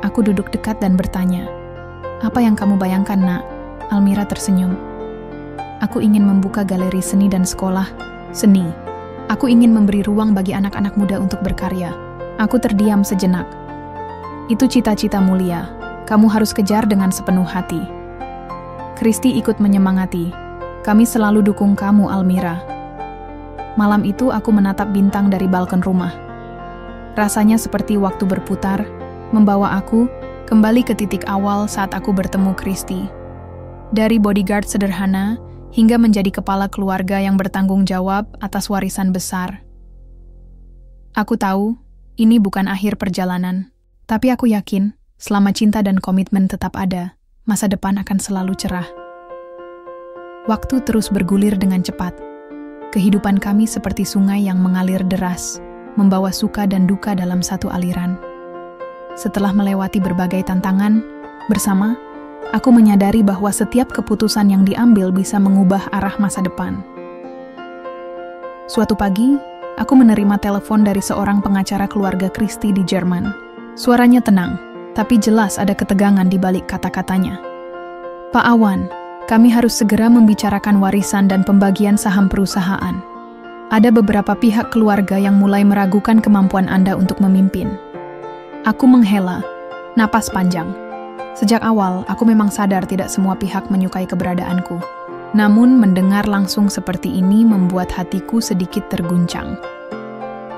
Aku duduk dekat dan bertanya, "Apa yang kamu bayangkan, Nak?" Almira tersenyum. "Aku ingin membuka galeri seni dan sekolah seni. Aku ingin memberi ruang bagi anak-anak muda untuk berkarya." Aku terdiam sejenak. "Itu cita-cita mulia. Kamu harus kejar dengan sepenuh hati." Kristi ikut menyemangati. "Kami selalu dukung kamu, Almira." Malam itu aku menatap bintang dari balkon rumah. Rasanya seperti waktu berputar, membawa aku kembali ke titik awal saat aku bertemu Kristi. Dari bodyguard sederhana hingga menjadi kepala keluarga yang bertanggung jawab atas warisan besar. Aku tahu, ini bukan akhir perjalanan. Tapi aku yakin, selama cinta dan komitmen tetap ada, masa depan akan selalu cerah. Waktu terus bergulir dengan cepat. Kehidupan kami seperti sungai yang mengalir deras, membawa suka dan duka dalam satu aliran. Setelah melewati berbagai tantangan, bersama, aku menyadari bahwa setiap keputusan yang diambil bisa mengubah arah masa depan. Suatu pagi, aku menerima telepon dari seorang pengacara keluarga Kristi di Jerman. Suaranya tenang, tapi jelas ada ketegangan di balik kata-katanya. "Pak Awan, kami harus segera membicarakan warisan dan pembagian saham perusahaan. Ada beberapa pihak keluarga yang mulai meragukan kemampuan Anda untuk memimpin." Aku menghela, napas panjang. Sejak awal, aku memang sadar tidak semua pihak menyukai keberadaanku. Namun, mendengar langsung seperti ini membuat hatiku sedikit terguncang.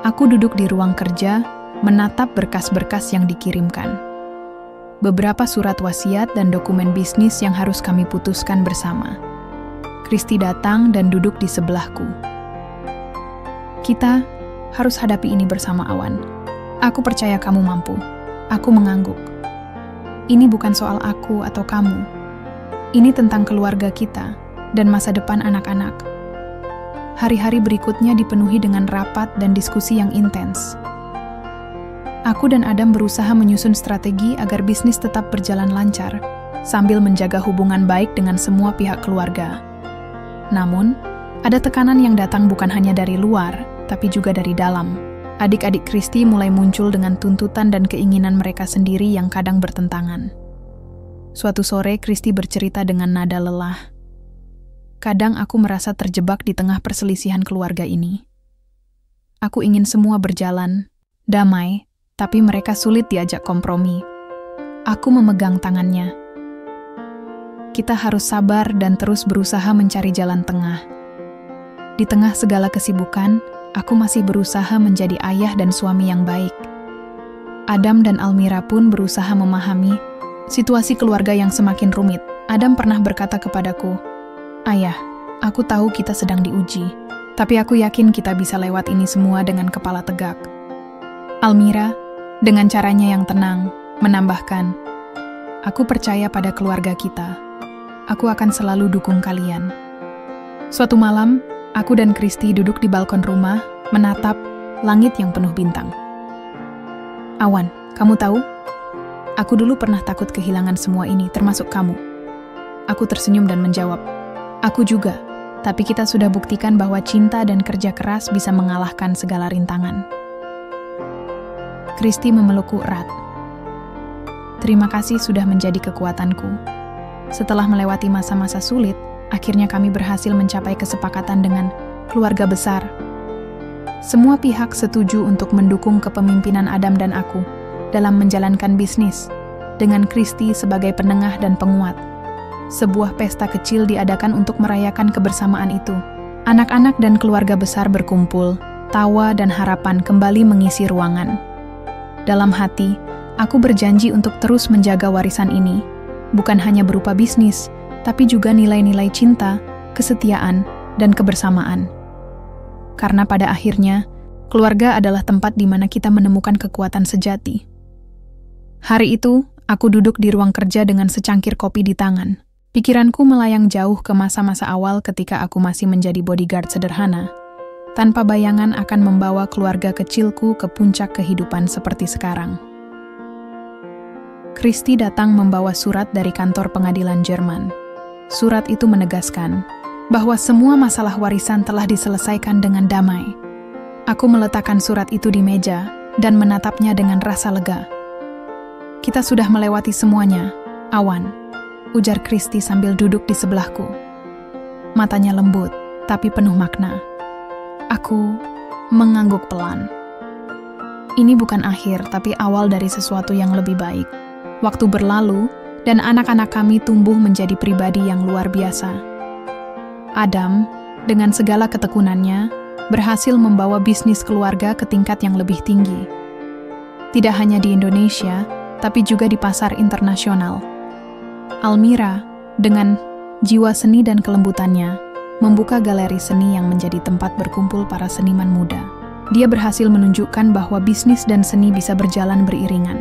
Aku duduk di ruang kerja, menatap berkas-berkas yang dikirimkan. Beberapa surat wasiat dan dokumen bisnis yang harus kami putuskan bersama. Kristi datang dan duduk di sebelahku. "Kita harus hadapi ini bersama, Awan. Aku percaya kamu mampu." Aku mengangguk. Ini bukan soal aku atau kamu. Ini tentang keluarga kita dan masa depan anak-anak. Hari-hari berikutnya dipenuhi dengan rapat dan diskusi yang intens. Aku dan Adam berusaha menyusun strategi agar bisnis tetap berjalan lancar, sambil menjaga hubungan baik dengan semua pihak keluarga. Namun, ada tekanan yang datang bukan hanya dari luar, tapi juga dari dalam. Adik-adik Christy mulai muncul dengan tuntutan dan keinginan mereka sendiri yang kadang bertentangan. Suatu sore, Christy bercerita dengan nada lelah. Kadang aku merasa terjebak di tengah perselisihan keluarga ini. Aku ingin semua berjalan, damai, tapi mereka sulit diajak kompromi. Aku memegang tangannya. Kita harus sabar dan terus berusaha mencari jalan tengah. Di tengah segala kesibukan, aku masih berusaha menjadi ayah dan suami yang baik. Adam dan Almira pun berusaha memahami situasi keluarga yang semakin rumit. Adam pernah berkata kepadaku, "Ayah, aku tahu kita sedang diuji, tapi aku yakin kita bisa lewat ini semua dengan kepala tegak." Almira, dengan caranya yang tenang, menambahkan, "Aku percaya pada keluarga kita. Aku akan selalu dukung kalian." Suatu malam, aku dan Christy duduk di balkon rumah, menatap langit yang penuh bintang. "Awan, kamu tahu? Aku dulu pernah takut kehilangan semua ini, termasuk kamu." Aku tersenyum dan menjawab, "Aku juga, tapi kita sudah buktikan bahwa cinta dan kerja keras bisa mengalahkan segala rintangan." Christy memelukku erat. "Terima kasih sudah menjadi kekuatanku. Setelah melewati masa-masa sulit, akhirnya kami berhasil mencapai kesepakatan dengan keluarga besar. Semua pihak setuju untuk mendukung kepemimpinan Adam dan aku dalam menjalankan bisnis, dengan Christy sebagai penengah dan penguat. Sebuah pesta kecil diadakan untuk merayakan kebersamaan itu. Anak-anak dan keluarga besar berkumpul, tawa dan harapan kembali mengisi ruangan. Dalam hati, aku berjanji untuk terus menjaga warisan ini, bukan hanya berupa bisnis, tapi juga nilai-nilai cinta, kesetiaan, dan kebersamaan. Karena pada akhirnya, keluarga adalah tempat di mana kita menemukan kekuatan sejati. Hari itu, aku duduk di ruang kerja dengan secangkir kopi di tangan. Pikiranku melayang jauh ke masa-masa awal ketika aku masih menjadi bodyguard sederhana, tanpa bayangan akan membawa keluarga kecilku ke puncak kehidupan seperti sekarang. Christy datang membawa surat dari kantor pengadilan Jerman. Surat itu menegaskan bahwa semua masalah warisan telah diselesaikan dengan damai. Aku meletakkan surat itu di meja dan menatapnya dengan rasa lega. "Kita sudah melewati semuanya, Awan," ujar Christy sambil duduk di sebelahku. Matanya lembut, tapi penuh makna. Aku mengangguk pelan. Ini bukan akhir, tapi awal dari sesuatu yang lebih baik. Waktu berlalu, dan anak-anak kami tumbuh menjadi pribadi yang luar biasa. Adam, dengan segala ketekunannya, berhasil membawa bisnis keluarga ke tingkat yang lebih tinggi. Tidak hanya di Indonesia, tapi juga di pasar internasional. Almira, dengan jiwa seni dan kelembutannya, membuka galeri seni yang menjadi tempat berkumpul para seniman muda. Dia berhasil menunjukkan bahwa bisnis dan seni bisa berjalan beriringan.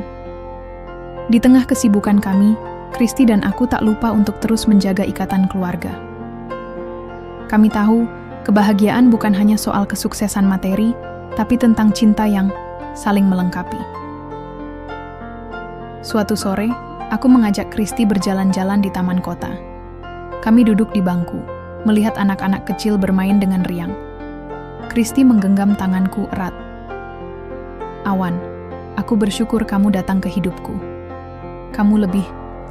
Di tengah kesibukan kami, Christy dan aku tak lupa untuk terus menjaga ikatan keluarga. Kami tahu, kebahagiaan bukan hanya soal kesuksesan materi, tapi tentang cinta yang saling melengkapi. Suatu sore, aku mengajak Christy berjalan-jalan di taman kota. Kami duduk di bangku, melihat anak-anak kecil bermain dengan riang. Christy menggenggam tanganku erat. "Awan, aku bersyukur kamu datang ke hidupku. Kamu lebih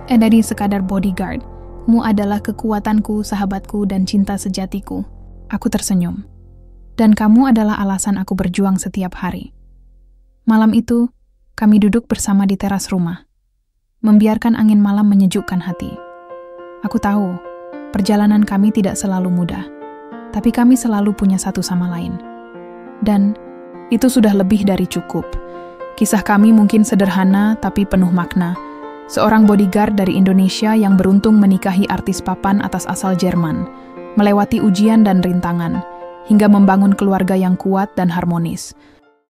dari sekadar bodyguard. Mu adalah kekuatanku, sahabatku, dan cinta sejatiku." Aku tersenyum. "Dan kamu adalah alasan aku berjuang setiap hari." Malam itu, kami duduk bersama di teras rumah, membiarkan angin malam menyejukkan hati. Aku tahu, perjalanan kami tidak selalu mudah, tapi kami selalu punya satu sama lain. Dan itu sudah lebih dari cukup. Kisah kami mungkin sederhana, tapi penuh makna. Seorang bodyguard dari Indonesia yang beruntung menikahi artis papan atas asal Jerman, melewati ujian dan rintangan, hingga membangun keluarga yang kuat dan harmonis.